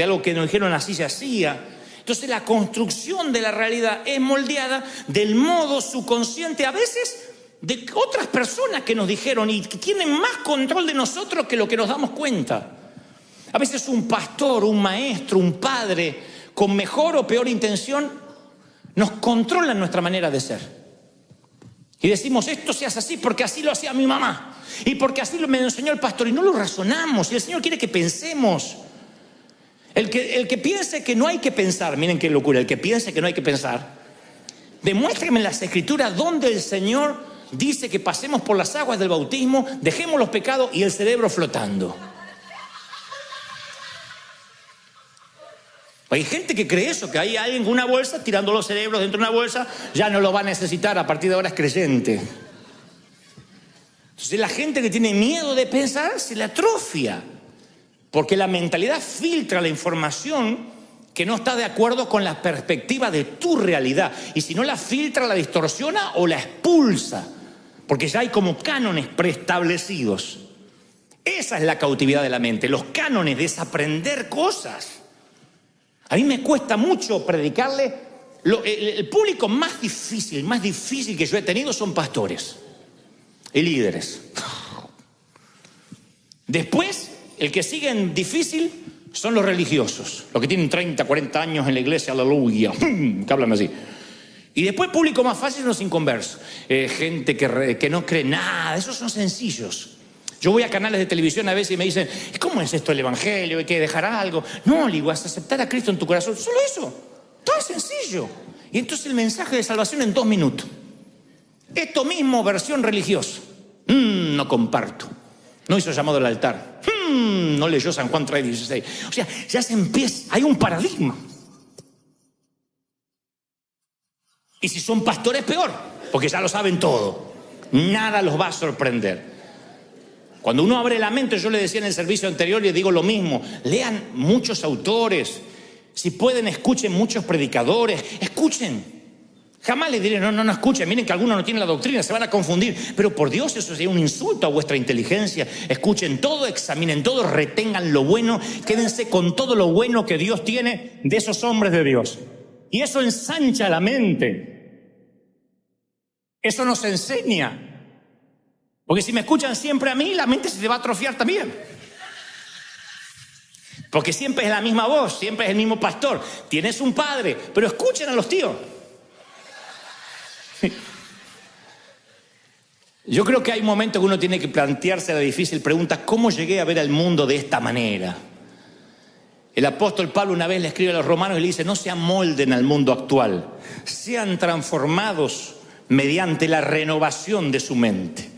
así se hacía. Entonces la construcción de la realidad es moldeada del modo subconsciente, a veces de otras personas que nos dijeron y que tienen más control de nosotros que lo que nos damos cuenta. A veces un pastor, un maestro, un padre, con mejor o peor intención, nos controlan nuestra manera de ser. Y decimos, esto se hace así porque así lo hacía mi mamá. Y porque así me enseñó el pastor. Y no lo razonamos. Y el Señor quiere que pensemos. El que piense que no hay que pensar, miren qué locura, el que piense que no hay que pensar, demuéstrame en las Escrituras donde el Señor dice que pasemos por las aguas del bautismo, dejemos los pecados y el cerebro flotando. Hay gente que cree eso, que hay alguien con una bolsa tirando los cerebros dentro de una bolsa, ya no lo va a necesitar, a partir de ahora es creyente. Entonces la gente que tiene miedo de pensar se le atrofia, porque la mentalidad filtra la información que no está de acuerdo con la perspectiva de tu realidad, y si no la filtra, la distorsiona o la expulsa, porque ya hay como cánones preestablecidos. Esa es la cautividad de la mente, los cánones, desaprender cosas. A mí me cuesta mucho predicarle el público más difícil que yo he tenido son pastores y líderes. Después, el que sigue en difícil son los religiosos, los que tienen 30, 40 años en la iglesia, aleluya, que hablan así. Y después, público más fácil son los inconversos, gente que no cree nada, esos son sencillos. Yo voy a canales de televisión a veces y me dicen, ¿cómo es esto el evangelio? ¿Hay que dejar algo? No, le digo, vas a aceptar a Cristo en tu corazón, solo eso. Todo es sencillo. Y entonces el mensaje de salvación en 2 minutos. Esto mismo, versión religiosa. No comparto. No hizo llamado al altar. No leyó San Juan 3:16. O sea, ya se empieza, hay un paradigma. Y si son pastores, peor, porque ya lo saben todo. Nada los va a sorprender. Cuando uno abre la mente, yo le decía en el servicio anterior y digo lo mismo, lean muchos autores. Si pueden, escuchen muchos predicadores, escuchen. Jamás les diré, no escuchen, miren que algunos no tienen la doctrina, se van a confundir. Pero por Dios, eso sería un insulto a vuestra inteligencia. Escuchen todo, examinen todo, retengan lo bueno, quédense con todo lo bueno que Dios tiene de esos hombres de Dios. Y eso ensancha la mente. Eso nos enseña. Porque si me escuchan siempre a mí, la mente se te va a atrofiar también. Porque siempre es la misma voz, siempre es el mismo pastor. Tienes un padre, pero escuchen a los tíos. Yo creo que hay momentos que uno tiene que plantearse la difícil pregunta, ¿cómo llegué a ver al mundo de esta manera? El apóstol Pablo una vez le escribe a los romanos y le dice, no se amolden al mundo actual, sean transformados mediante la renovación de su mente.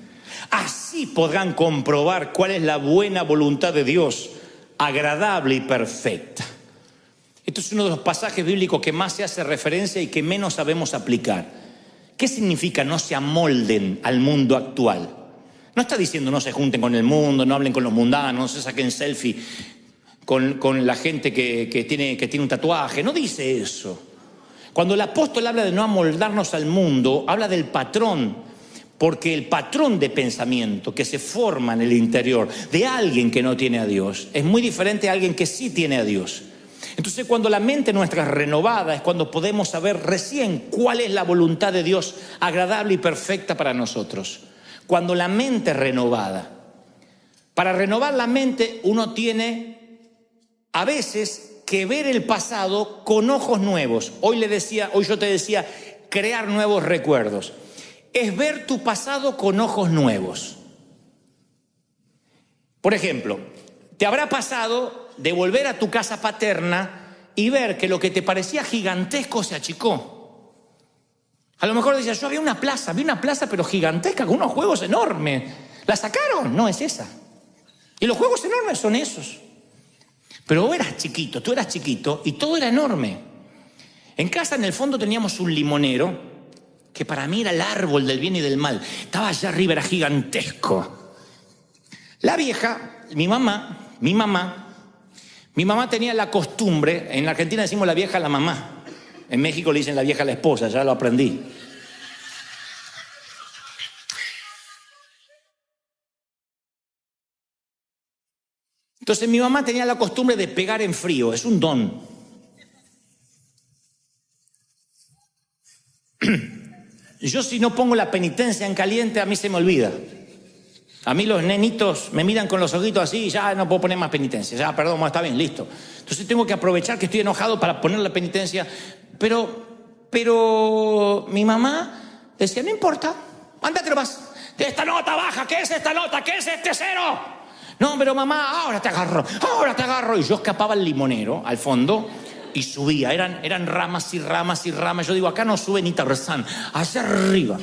Así podrán comprobar cuál es la buena voluntad de Dios, agradable y perfecta. Esto es uno de los pasajes bíblicos que más se hace referencia y que menos sabemos aplicar. ¿Qué significa no se amolden al mundo actual? No está diciendo no se junten con el mundo, no hablen con los mundanos, no se saquen selfie con la gente que tiene un tatuaje. No dice eso. Cuando el apóstol habla de no amoldarnos al mundo, habla del patrón, porque el patrón de pensamiento que se forma en el interior de alguien que no tiene a Dios es muy diferente a alguien que sí tiene a Dios. Entonces, cuando la mente nuestra es renovada, es cuando podemos saber recién cuál es la voluntad de Dios agradable y perfecta para nosotros. Cuando la mente es renovada. Para renovar la mente, uno tiene a veces que ver el pasado con ojos nuevos. Hoy yo te decía, crear nuevos recuerdos. Es ver tu pasado con ojos nuevos. Por ejemplo, te habrá pasado de volver a tu casa paterna y ver que lo que te parecía gigantesco se achicó. A lo mejor decías, yo vi una plaza pero gigantesca, con unos juegos enormes. ¿La sacaron? No, es esa. Y los juegos enormes son esos. Pero tú eras chiquito y todo era enorme. En casa, en el fondo, teníamos un limonero que para mí era el árbol del bien y del mal. Estaba allá arriba, era gigantesco. La vieja, mi mamá tenía la costumbre, en la Argentina decimos la vieja a la mamá, en México le dicen la vieja a la esposa, ya lo aprendí. Entonces mi mamá tenía la costumbre de pegar en frío, es un don. Yo si no pongo la penitencia en caliente, a mí se me olvida. A mí los nenitos me miran con los ojitos así y ya no puedo poner más penitencia. Ya, perdón, está bien, listo. Entonces tengo que aprovechar que estoy enojado para poner la penitencia. Pero mi mamá decía, no importa, ándate nomás. Esta nota baja, ¿qué es esta nota? ¿Qué es este cero? No, pero mamá, ahora te agarro. Y yo escapaba al limonero, al fondo, y subía. Eran ramas y ramas y ramas. Yo digo, acá no sube ni Tarzán, hacia arriba.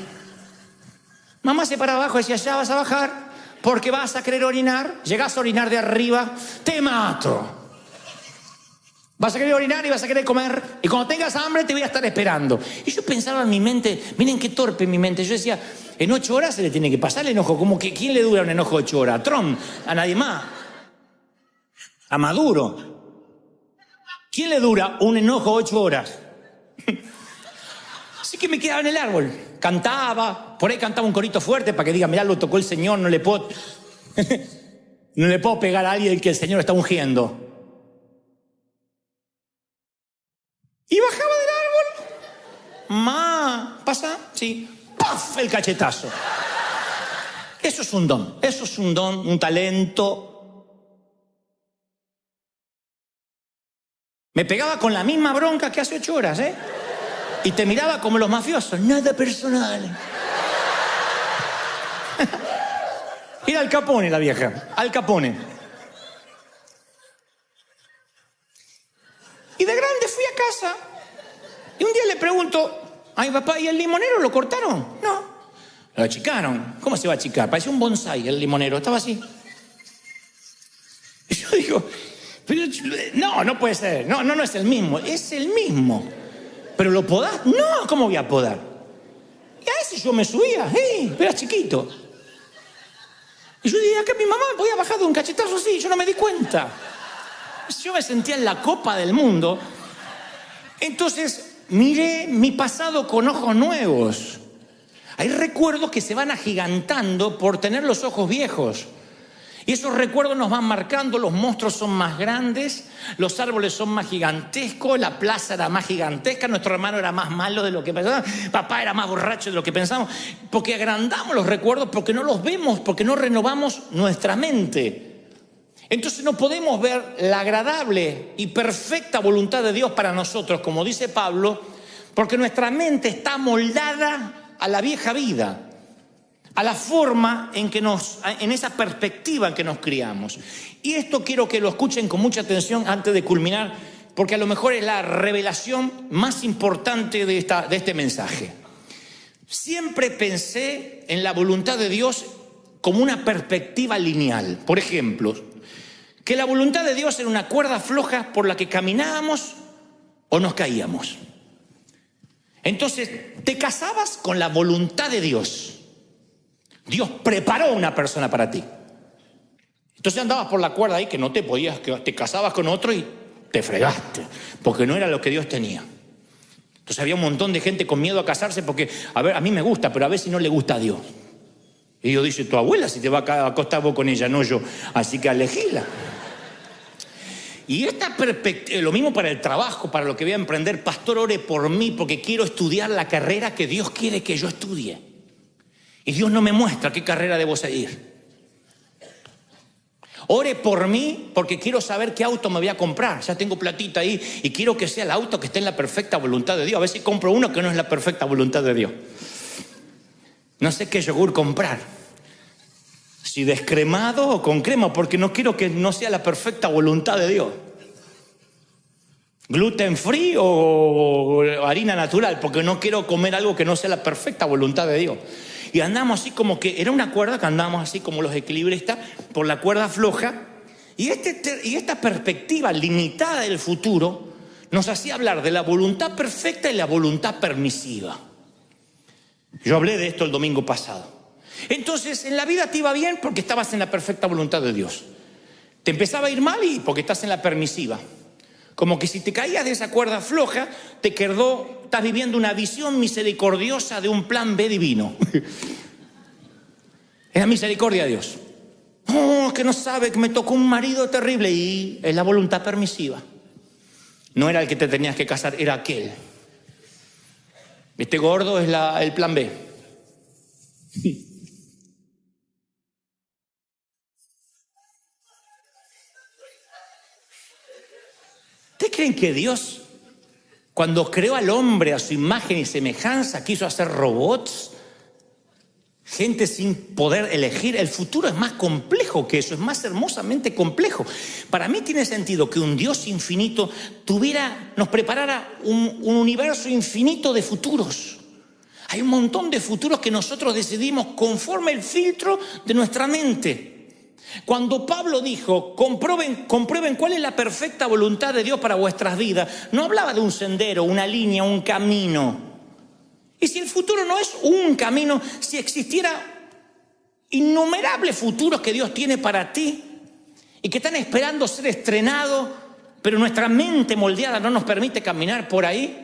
Mamá se para abajo y decía, ya vas a bajar porque vas a querer orinar. Llegás a orinar de arriba, te mato. Vas a querer orinar y vas a querer comer. Y cuando tengas hambre te voy a estar esperando. Y yo pensaba en mi mente, miren qué torpe mi mente. Yo decía, en 8 horas se le tiene que pasar el enojo. Como que ¿quién le dura un enojo 8 horas? ¿A Trump? ¿A nadie más? ¿A Maduro? ¿Quién le dura un enojo 8 horas? Así que me quedaba en el árbol. Cantaba, por ahí cantaba un corito fuerte para que diga, mirá, lo tocó el Señor, no le puedo pegar a alguien que el Señor está ungiendo. Y bajaba del árbol Ma, ¿pasa? Sí. ¡Paf! El cachetazo. Eso es un don, un talento. Me pegaba con la misma bronca que hace 8 horas, ¿eh? Y te miraba como los mafiosos, nada personal. Era Al Capone la vieja, Al Capone. Y de grande fui a casa y un día le pregunto a mi papá, ¿y el limonero lo cortaron? No, lo achicaron. ¿Cómo se va a achicar? Parecía un bonsái el limonero, estaba así. Y yo digo, pero, no puede ser, no es el mismo, es el mismo. ¿Pero lo podás? No, ¿cómo voy a podar? Y a ese yo me subía, era chiquito. Y yo dije, acá mi mamá me podía bajar de un cachetazo así, yo no me di cuenta. Yo me sentía en la copa del mundo. Entonces miré mi pasado con ojos nuevos. Hay recuerdos que se van agigantando por tener los ojos viejos. Y esos recuerdos nos van marcando, los monstruos son más grandes, los árboles son más gigantescos, la plaza era más gigantesca, nuestro hermano era más malo de lo que pensábamos, papá era más borracho de lo que pensamos, porque agrandamos los recuerdos, porque no los vemos, porque no renovamos nuestra mente. Entonces no podemos ver la agradable y perfecta voluntad de Dios para nosotros, como dice Pablo, porque nuestra mente está moldada a la vieja vida, a la forma en esa perspectiva en que nos criamos. Y esto quiero que lo escuchen con mucha atención antes de culminar, porque a lo mejor es la revelación más importante de este mensaje. Siempre pensé en la voluntad de Dios como una perspectiva lineal. Por ejemplo, que la voluntad de Dios era una cuerda floja por la que caminábamos o nos caíamos. Entonces, te casabas con la voluntad de Dios. Dios preparó una persona para ti. Entonces andabas por la cuerda ahí que no te podías, que te casabas con otro y te fregaste, porque no era lo que Dios tenía. Entonces había un montón de gente con miedo a casarse porque, a mí me gusta, pero a ver si no le gusta a Dios. Y Dios dice, tu abuela si te va a acostar vos con ella, no yo, así que elegíla. Y esta perspectiva, lo mismo para el trabajo, para lo que voy a emprender, pastor, ore por mí porque quiero estudiar la carrera que Dios quiere que yo estudie. Y Dios no me muestra qué carrera debo seguir. Ore por mí porque quiero saber qué auto me voy a comprar. Ya tengo platita ahí y quiero que sea el auto que esté en la perfecta voluntad de Dios. A ver si compro uno que no es la perfecta voluntad de Dios. No sé qué yogur comprar. Si descremado o con crema, porque no quiero que no sea la perfecta voluntad de Dios. Gluten free o harina natural, porque no quiero comer algo que no sea la perfecta voluntad de Dios. Y andamos así como que, era una cuerda que andábamos así como los equilibristas, por la cuerda floja. Y esta perspectiva limitada del futuro nos hacía hablar de la voluntad perfecta y la voluntad permisiva. Yo hablé de esto el domingo pasado. Entonces, en la vida te iba bien porque estabas en la perfecta voluntad de Dios. Te empezaba a ir mal y porque estás en la permisiva. Como que si te caías de esa cuerda floja, estás viviendo una visión misericordiosa de un plan B divino. Es la misericordia de Dios. Oh, que no sabe que me tocó un marido terrible. Y es la voluntad permisiva. No era el que te tenías que casar, era aquel. Este gordo es el plan B. ¿Ustedes creen que Dios, cuando creó al hombre a su imagen y semejanza, quiso hacer robots? Gente sin poder elegir. El futuro es más complejo que eso, es más hermosamente complejo. Para mí tiene sentido que un Dios infinito nos preparara un universo infinito de futuros. Hay un montón de futuros que nosotros decidimos conforme el filtro de nuestra mente. Cuando Pablo dijo, comprueben cuál es la perfecta voluntad de Dios para vuestras vidas, no hablaba de un sendero, una línea, un camino. Y si el futuro no es un camino, si existiera innumerables futuros que Dios tiene para ti y que están esperando ser estrenados, pero nuestra mente moldeada no nos permite caminar por ahí.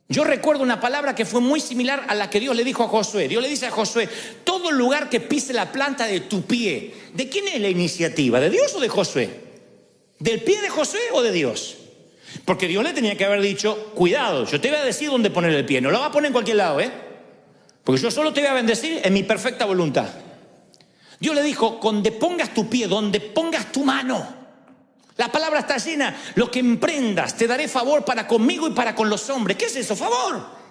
Yo recuerdo una palabra que fue muy similar a la que Dios le dijo a Josué. Dios le dice a Josué, todo lugar que pise la planta de tu pie. ¿De quién es la iniciativa? ¿De Dios o de Josué? ¿Del pie de Josué o de Dios? Porque Dios le tenía que haber dicho, cuidado, yo te voy a decir dónde poner el pie, no lo va a poner en cualquier lado, porque yo solo te voy a bendecir en mi perfecta voluntad. Dios le dijo, donde pongas tu pie, donde pongas tu mano. La palabra está llena, lo que emprendas, te daré favor para conmigo y para con los hombres. ¿Qué es eso? Favor.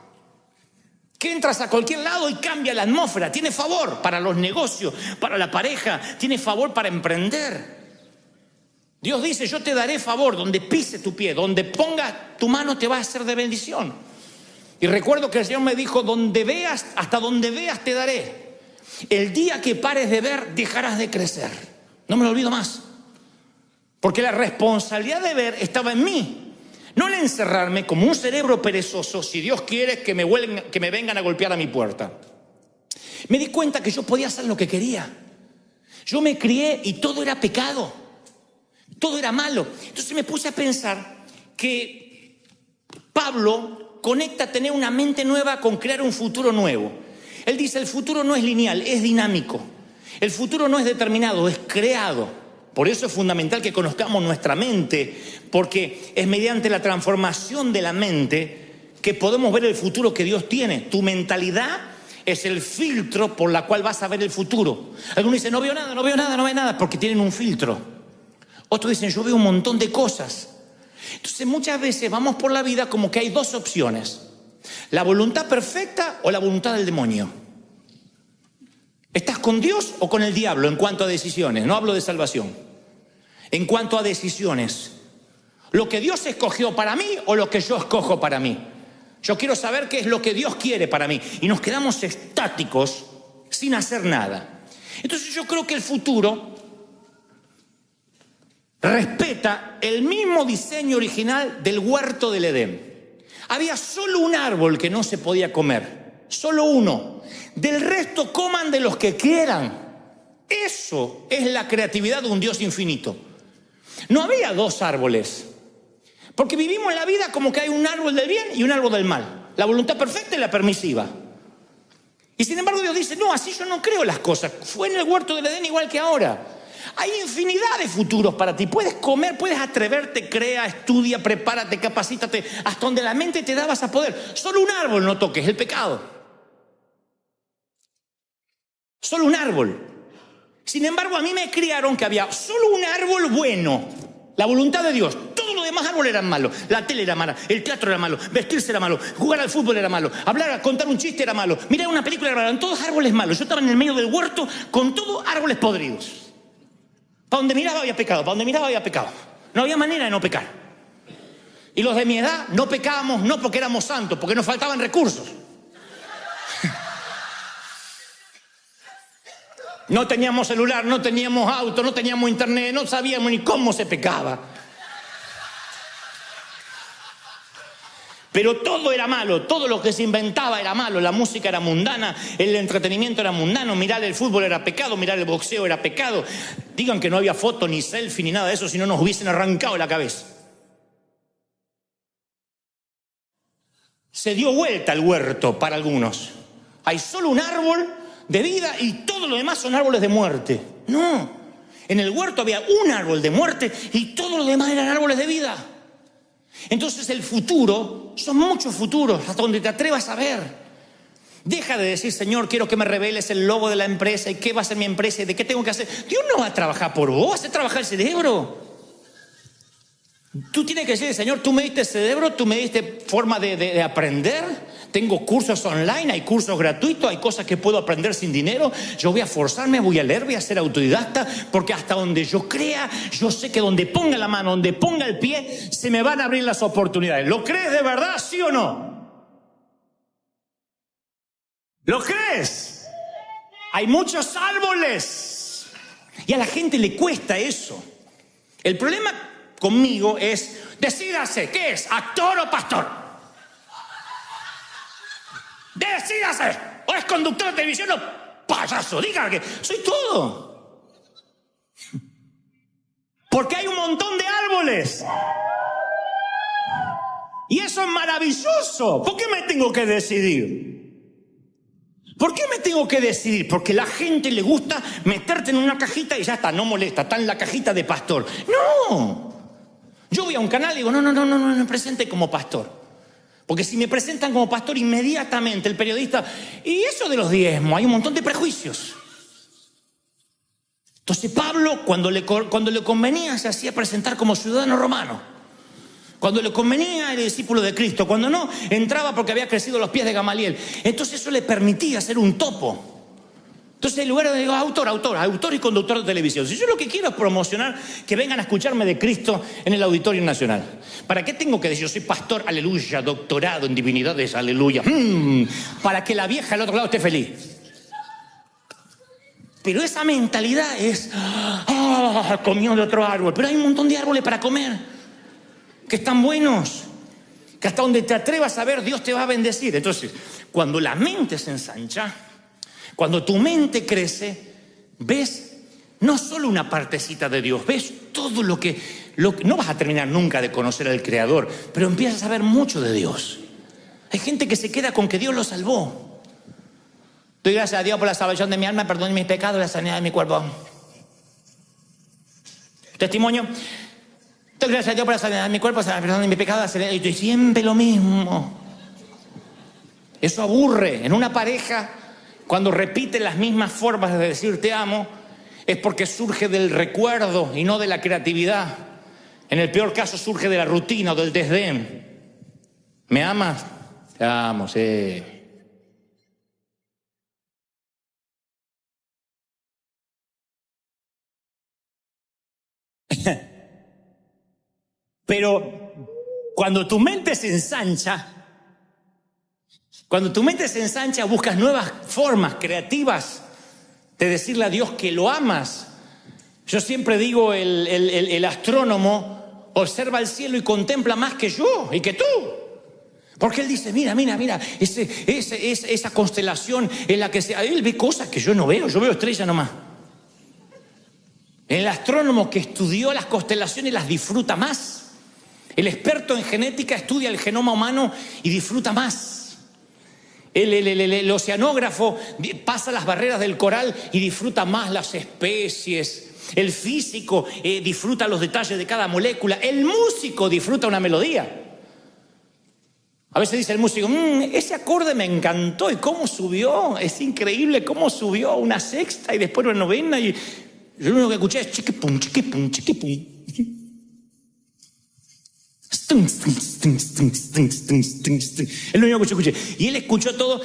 Que entras a cualquier lado y cambia la atmósfera. Tiene favor para los negocios, para la pareja, tiene favor para emprender. Dios dice, yo te daré favor donde pise tu pie, donde ponga tu mano te va a ser de bendición. Y recuerdo que el Señor me dijo, donde veas, hasta donde veas te daré. El día que pares de ver, dejarás de crecer. No me lo olvido más. Porque la responsabilidad de ver estaba en mí. No en encerrarme como un cerebro perezoso, si Dios quiere que me vengan a golpear a mi puerta. Me di cuenta que yo podía hacer lo que quería. Yo me crié y todo era pecado. Todo era malo. Entonces me puse a pensar que Pablo conecta tener una mente nueva con crear un futuro nuevo. Él dice, el futuro no es lineal, es dinámico. El futuro no es determinado, es creado. Por eso es fundamental que conozcamos nuestra mente, porque es mediante la transformación de la mente que podemos ver el futuro que Dios tiene. Tu mentalidad es el filtro por la cual vas a ver el futuro. Algunos dicen, no veo nada, no veo nada, no veo nada, porque tienen un filtro. Otros dicen, yo veo un montón de cosas. Entonces muchas veces vamos por la vida como que hay dos opciones. La voluntad perfecta o la voluntad del demonio. ¿Estás con Dios o con el diablo en cuanto a decisiones? No hablo de salvación. En cuanto a decisiones. ¿Lo que Dios escogió para mí o lo que yo escojo para mí? Yo quiero saber qué es lo que Dios quiere para mí. Y nos quedamos estáticos sin hacer nada. Entonces yo creo que el futuro respeta el mismo diseño original del huerto del Edén. Había solo un árbol que no se podía comer. Solo uno. Del resto coman de los que quieran. Eso es la creatividad de un Dios infinito. No había dos árboles. Porque vivimos la vida como que hay un árbol del bien y un árbol del mal. La voluntad perfecta y la permisiva. Y sin embargo Dios dice, no, así yo no creo las cosas. Fue en el huerto del Edén igual que ahora. Hay infinidad de futuros para ti. Puedes comer, puedes atreverte, crea, estudia, prepárate, capacítate. Hasta donde la mente te da vas a poder. Solo un árbol no toques, el pecado. Solo un árbol. Sin embargo, a mí me criaron que había solo un árbol bueno. La voluntad de Dios. Todos los demás árboles eran malos. La tele era mala, el teatro era malo, vestirse era malo, jugar al fútbol era malo, hablar, contar un chiste era malo, mirar una película era malo. Eran todos árboles malos. Yo estaba en el medio del huerto con todos árboles podridos. Para donde miraba había pecado, para donde miraba había pecado. No había manera de no pecar. Y los de mi edad no pecábamos no porque éramos santos, porque nos faltaban recursos. No teníamos celular, no teníamos auto, no teníamos internet, no sabíamos ni cómo se pecaba. Pero todo era malo, todo lo que se inventaba era malo. La música era mundana, el entretenimiento era mundano, mirar el fútbol era pecado, mirar el boxeo era pecado. Digan que no había foto, ni selfie, ni nada de eso, si no nos hubiesen arrancado la cabeza. Se dio vuelta el huerto para algunos. Hay solo un árbol de vida y todo lo demás son árboles de muerte. No, en el huerto había un árbol de muerte y todo lo demás eran árboles de vida. Entonces el futuro, son muchos futuros, hasta donde te atrevas a ver. Deja de decir, Señor, quiero que me reveles el logo de la empresa y qué va a ser mi empresa y de qué tengo que hacer. Dios no va a trabajar por vos, hace trabajar el cerebro. Tú tienes que decir, Señor, tú me diste cerebro, tú me diste forma de aprender. Tengo cursos online, hay cursos gratuitos, hay cosas que puedo aprender sin dinero. Yo voy a forzarme, voy a leer, voy a ser autodidacta, porque hasta donde yo crea, yo sé que donde ponga la mano, donde ponga el pie, se me van a abrir las oportunidades. ¿Lo crees de verdad, sí o no? ¿Lo crees? Hay muchos árboles y a la gente le cuesta eso. El problema conmigo es, decídase, ¿qué es? ¿Actor o pastor? Decídase, o es conductor de televisión o payaso, diga que soy todo. Porque hay un montón de árboles. Y eso es maravilloso. ¿Por qué me tengo que decidir? ¿Por qué me tengo que decidir? Porque a la gente le gusta meterte en una cajita y ya está, no molesta, está en la cajita de pastor. No. Yo voy a un canal y digo, no me presente como pastor. Porque si me presentan como pastor, inmediatamente el periodista, y eso de los diezmos, hay un montón de prejuicios. Entonces Pablo, cuando le convenía, se hacía presentar como ciudadano romano. Cuando le convenía, era discípulo de Cristo. Cuando no, entraba porque había crecido a los pies de Gamaliel. Entonces eso le permitía ser un topo. Entonces en lugar de digo, autor y conductor de televisión. Si yo lo que quiero es promocionar que vengan a escucharme de Cristo en el Auditorio Nacional. ¿Para qué tengo que decir? Yo soy pastor, aleluya, doctorado en divinidades, aleluya. Para que la vieja al otro lado esté feliz. Pero esa mentalidad es, comió de otro árbol. Pero hay un montón de árboles para comer, que están buenos, que hasta donde te atrevas a ver, Dios te va a bendecir. Entonces, cuando la mente se ensancha, cuando tu mente crece, ves no solo una partecita de Dios, ves todo lo que no vas a terminar nunca de conocer al Creador, pero empiezas a ver mucho de Dios. Hay gente que se queda con que Dios lo salvó. Doy gracias a Dios por la salvación de mi alma, perdón mis pecados y la sanidad de mi cuerpo. Testimonio. Doy gracias a Dios por la sanidad de mi cuerpo, perdón de mis pecados, la sanidad. Y siempre lo mismo. Eso aburre. En una pareja, cuando repite las mismas formas de decir te amo, es porque surge del recuerdo y no de la creatividad. En el peor caso surge de la rutina o del desdén. ¿Me amas? Te amo, sí. Pero cuando tu mente se ensancha, buscas nuevas formas creativas de decirle a Dios que lo amas. Yo siempre digo, el astrónomo observa el cielo y contempla más que yo y que tú. Porque él dice, mira, esa constelación en la que él ve cosas que yo no veo, yo veo estrellas nomás. El astrónomo que estudió las constelaciones las disfruta más. El experto en genética estudia el genoma humano y disfruta más. El oceanógrafo pasa las barreras del coral y disfruta más las especies. El físico disfruta los detalles de cada molécula. El músico disfruta una melodía. A veces dice el músico, ese acorde me encantó y cómo subió, es increíble cómo subió a una sexta y después una novena y yo lo único que escuché es chiquipum, chiquipum, chiquipum. Es lo único que yo escuché. Y él escuchó todo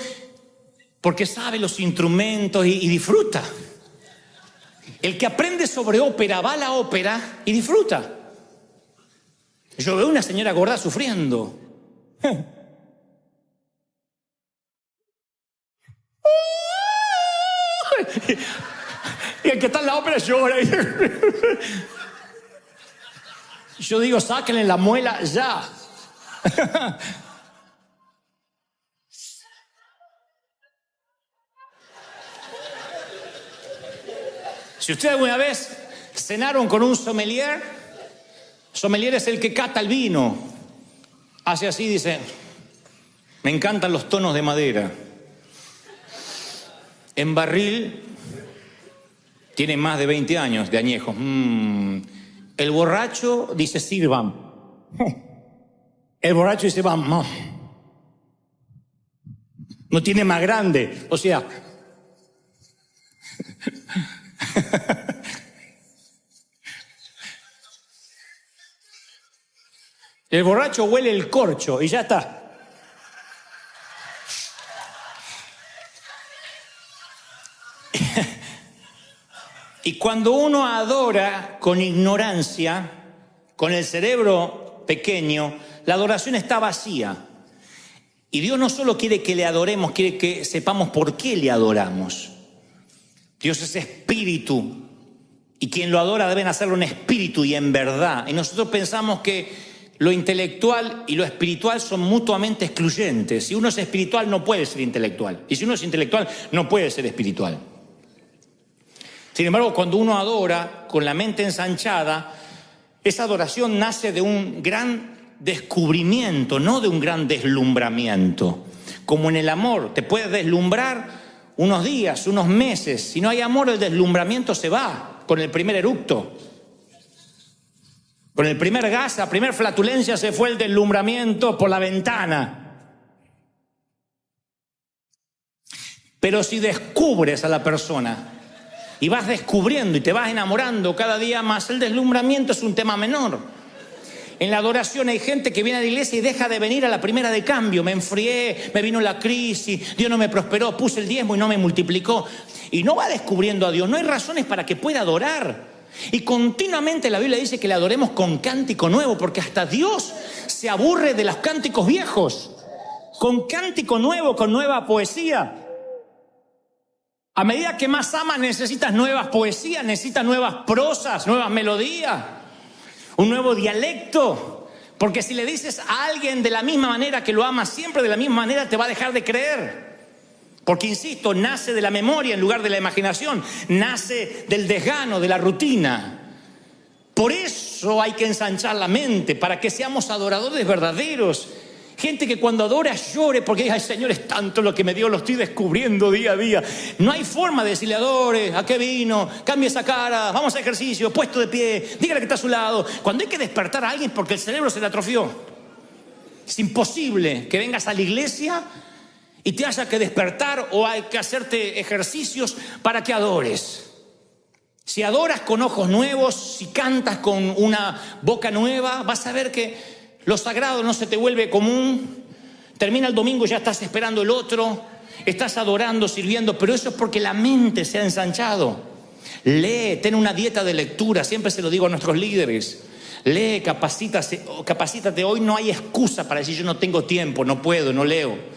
porque sabe los instrumentos y disfruta. El que aprende sobre ópera va a la ópera y disfruta. Yo veo una señora gorda sufriendo. Y el que está en la ópera llora. Yo digo, sáquenle la muela ya. Si ustedes alguna vez cenaron con un sommelier es el que cata el vino. Hace así, dice, me encantan los tonos de madera. En barril tiene más de 20 años de añejo. El borracho dice sirvan. El borracho dice vamos. No tiene más grande. O sea, el borracho huele el corcho y ya está. Y cuando uno adora con ignorancia, con el cerebro pequeño, la adoración está vacía. Y Dios no solo quiere que le adoremos, quiere que sepamos por qué le adoramos. Dios es espíritu y quien lo adora deben hacerlo en espíritu y en verdad. Y nosotros pensamos que lo intelectual y lo espiritual son mutuamente excluyentes. Si uno es espiritual no puede ser intelectual. Y si uno es intelectual no puede ser espiritual. Sin embargo, cuando uno adora con la mente ensanchada, esa adoración nace de un gran descubrimiento, no de un gran deslumbramiento. Como en el amor, te puedes deslumbrar unos días, unos meses. Si no hay amor, el deslumbramiento se va con el primer eructo. Con el primer gas, la primera flatulencia, se fue el deslumbramiento por la ventana. Pero si descubres a la persona y vas descubriendo y te vas enamorando cada día más, el deslumbramiento es un tema menor. En la adoración hay gente que viene a la iglesia y deja de venir a la primera de cambio. Me enfrié, me vino la crisis, Dios no me prosperó, puse el diezmo y no me multiplicó. Y no va descubriendo a Dios, no hay razones para que pueda adorar. Y continuamente la Biblia dice que le adoremos con cántico nuevo, porque hasta Dios se aburre de los cánticos viejos. Con cántico nuevo, con nueva poesía. A medida que más amas, necesitas nuevas poesías, necesitas nuevas prosas, nuevas melodías, un nuevo dialecto. Porque si le dices a alguien de la misma manera que lo amas siempre, de la misma manera te va a dejar de creer. Porque, insisto, nace de la memoria en lugar de la imaginación, nace del desgano, de la rutina. Por eso hay que ensanchar la mente, para que seamos adoradores verdaderos. Gente que cuando adora llore porque dice: ay, Señor, es tanto lo que me dio, lo estoy descubriendo día a día. No hay forma de decirle: adore, ¿a qué vino? Cambie esa cara, vamos a ejercicio, puesto de pie, dígale que está a su lado. Cuando hay que despertar a alguien porque el cerebro se le atrofió, es imposible que vengas a la iglesia y te haya que despertar o hay que hacerte ejercicios para que adores. Si adoras con ojos nuevos, si cantas con una boca nueva, vas a ver que lo sagrado no se te vuelve común. Termina el domingo y ya estás esperando el otro. Estás adorando, sirviendo, pero eso es porque la mente se ha ensanchado. Lee, ten una dieta de lectura. Siempre se lo digo a nuestros líderes. Lee, capacítate. Hoy no hay excusa para decir: yo no tengo tiempo, no puedo, no leo.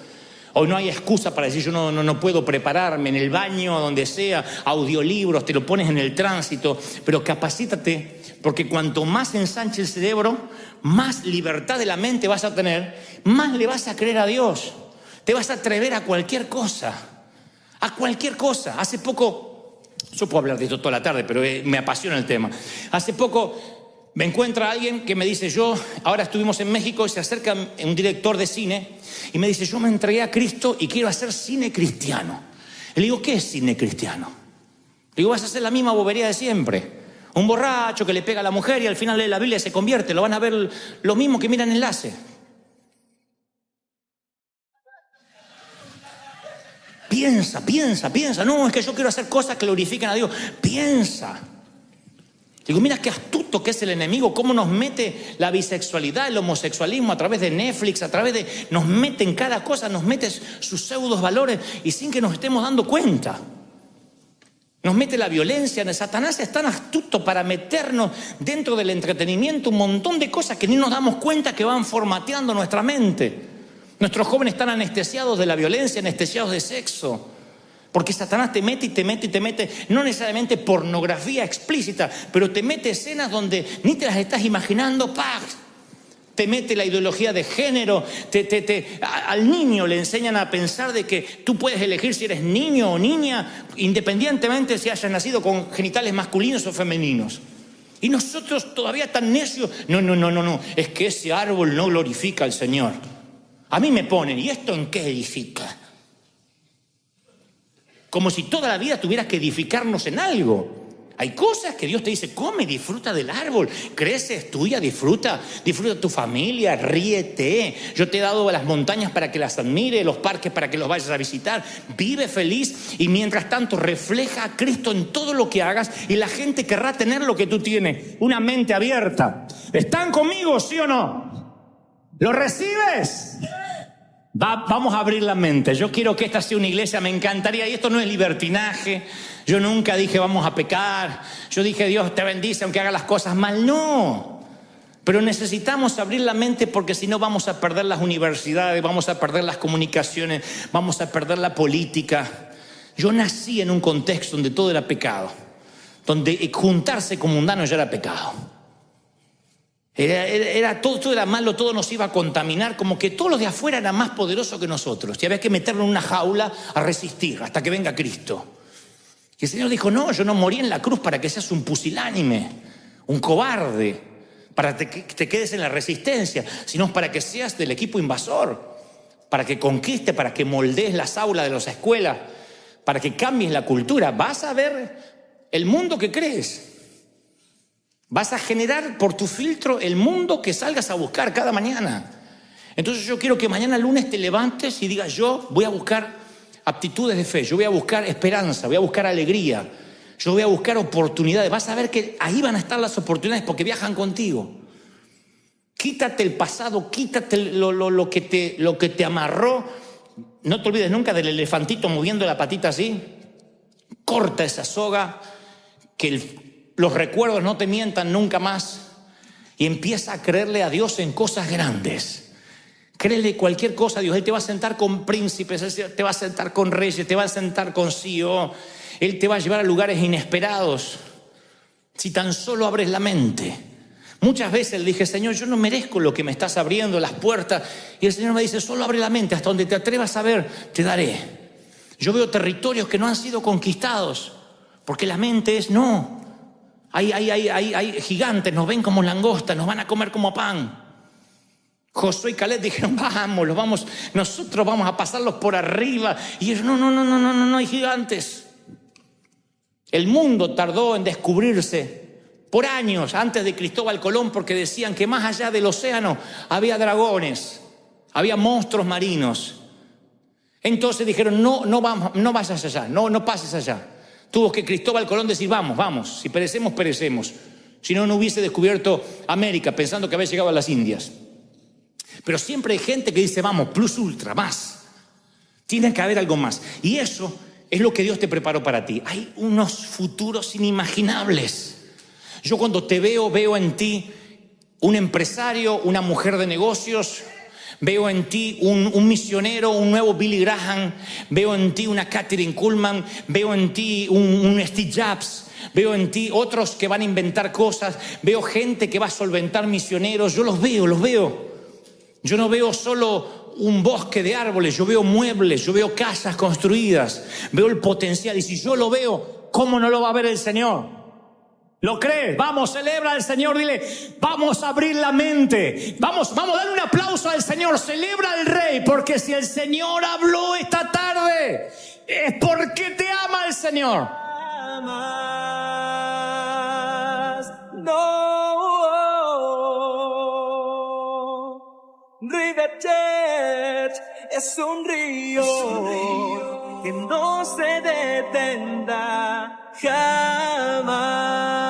Hoy no hay excusa para decir: yo no puedo prepararme, en el baño, donde sea, audiolibros, te lo pones en el tránsito. Pero capacítate, porque cuanto más ensanche el cerebro, más libertad de la mente vas a tener, más le vas a creer a Dios. Te vas a atrever a cualquier cosa. A cualquier cosa. Hace poco, yo puedo hablar de esto toda la tarde, pero me apasiona el tema. Hace poco me encuentra alguien que me dice: ahora estuvimos en México, y se acerca un director de cine y me dice: yo me entregué a Cristo y quiero hacer cine cristiano. Y le digo: ¿qué es cine cristiano? Le digo: vas a hacer la misma bobería de siempre. Un borracho que le pega a la mujer y al final lee la Biblia y se convierte. Lo van a ver lo mismo que miran Enlace. Piensa. No, es que yo quiero hacer cosas que glorifiquen a Dios. Piensa. Digo: mira qué astuto que es el enemigo, cómo nos mete la bisexualidad, el homosexualismo a través de Netflix, nos mete en cada cosa, nos mete sus pseudos valores y sin que nos estemos dando cuenta. Nos mete la violencia. Satanás es tan astuto para meternos dentro del entretenimiento un montón de cosas que ni nos damos cuenta que van formateando nuestra mente. Nuestros jóvenes están anestesiados de la violencia, anestesiados de sexo. Porque Satanás te mete y te mete, no necesariamente pornografía explícita, pero te mete escenas donde ni te las estás imaginando. ¡Pah! Te mete la ideología de género. Al niño le enseñan a pensar de que tú puedes elegir si eres niño o niña, independientemente si hayas nacido con genitales masculinos o femeninos. Y nosotros todavía tan necios: no, es que ese árbol no glorifica al Señor. A mí me ponen: ¿y esto en qué edifica? Como si toda la vida tuvieras que edificarnos en algo. Hay cosas que Dios te dice: come, disfruta del árbol, crece, es tuya, disfruta tu familia, ríete. Yo te he dado las montañas para que las admire, los parques para que los vayas a visitar. Vive feliz y mientras tanto refleja a Cristo en todo lo que hagas y la gente querrá tener lo que tú tienes, una mente abierta. ¿Están conmigo, sí o no? ¿Lo recibes? Vamos a abrir la mente. Yo quiero que esta sea una iglesia, me encantaría, y esto no es libertinaje. Yo nunca dije vamos a pecar. Yo dije Dios te bendice aunque haga las cosas mal. No. Pero necesitamos abrir la mente, porque si no vamos a perder las universidades, vamos a perder las comunicaciones, vamos a perder la política. Yo nací en un contexto donde todo era pecado, donde juntarse con mundanos ya era pecado. Todo era malo, todo nos iba a contaminar, como que todo lo de afuera era más poderoso que nosotros y había que meterlo en una jaula a resistir hasta que venga Cristo. Y el Señor dijo: no, yo no morí en la cruz para que seas un pusilánime, un cobarde, para que te quedes en la resistencia, sino para que seas del equipo invasor, para que conquistes, para que moldees las aulas de las escuelas, para que cambies la cultura. Vas a ver el mundo que crees. Vas a generar por tu filtro el mundo que salgas a buscar cada mañana. Entonces yo quiero que mañana lunes te levantes y digas, yo voy a buscar aptitudes de fe, yo voy a buscar esperanza, voy a buscar alegría, yo voy a buscar oportunidades. Vas a ver que ahí van a estar las oportunidades porque viajan contigo. Quítate el pasado, quítate lo que te amarró. No te olvides nunca del elefantito moviendo la patita así. Corta esa soga, que los recuerdos no te mientan nunca más. Y empieza a creerle a Dios en cosas grandes. Créele cualquier cosa a Dios. Él te va a sentar con príncipes, Él te va a sentar con reyes, te va a sentar con CEO. Él te va a llevar a lugares inesperados. Si tan solo abres la mente. Muchas veces le dije, Señor, yo no merezco lo que me estás abriendo, las puertas. Y el Señor me dice, solo abre la mente, hasta donde te atrevas a ver, te daré. Yo veo territorios que no han sido conquistados, porque la mente es no. Hay gigantes, nos ven como langostas, nos van a comer como pan. Josué y Caleb dijeron, nosotros vamos a pasarlos por arriba. Y ellos, no, hay gigantes. El mundo tardó en descubrirse por años antes de Cristóbal Colón, porque decían que más allá del océano había dragones, había monstruos marinos. Entonces dijeron, no vayas allá, no pases allá. Tuvo que Cristóbal Colón decir, vamos, si perecemos, perecemos. Si no, no hubiese descubierto América pensando que había llegado a las Indias. Pero siempre hay gente que dice, vamos, plus ultra, más. Tiene que haber algo más. Y eso es lo que Dios te preparó para ti. Hay unos futuros inimaginables. Yo cuando te veo en ti un empresario, una mujer de negocios. Veo en ti un misionero, un nuevo Billy Graham. Veo en ti una Kathryn Kuhlman. Veo en ti un Steve Jobs. Veo en ti otros que van a inventar cosas. Veo gente que va a solventar misioneros. Yo los veo. Yo no veo solo un bosque de árboles, yo veo muebles, yo veo casas construidas, veo el potencial. Y si yo lo veo, ¿cómo no lo va a ver el Señor? ¿Lo crees? Vamos, celebra al Señor, dile, vamos a abrir la mente. Vamos a darle un aplauso al Señor, celebra al Rey, porque si el Señor habló esta tarde, es porque te ama el Señor. River Church es un río que no se detendrá jamás.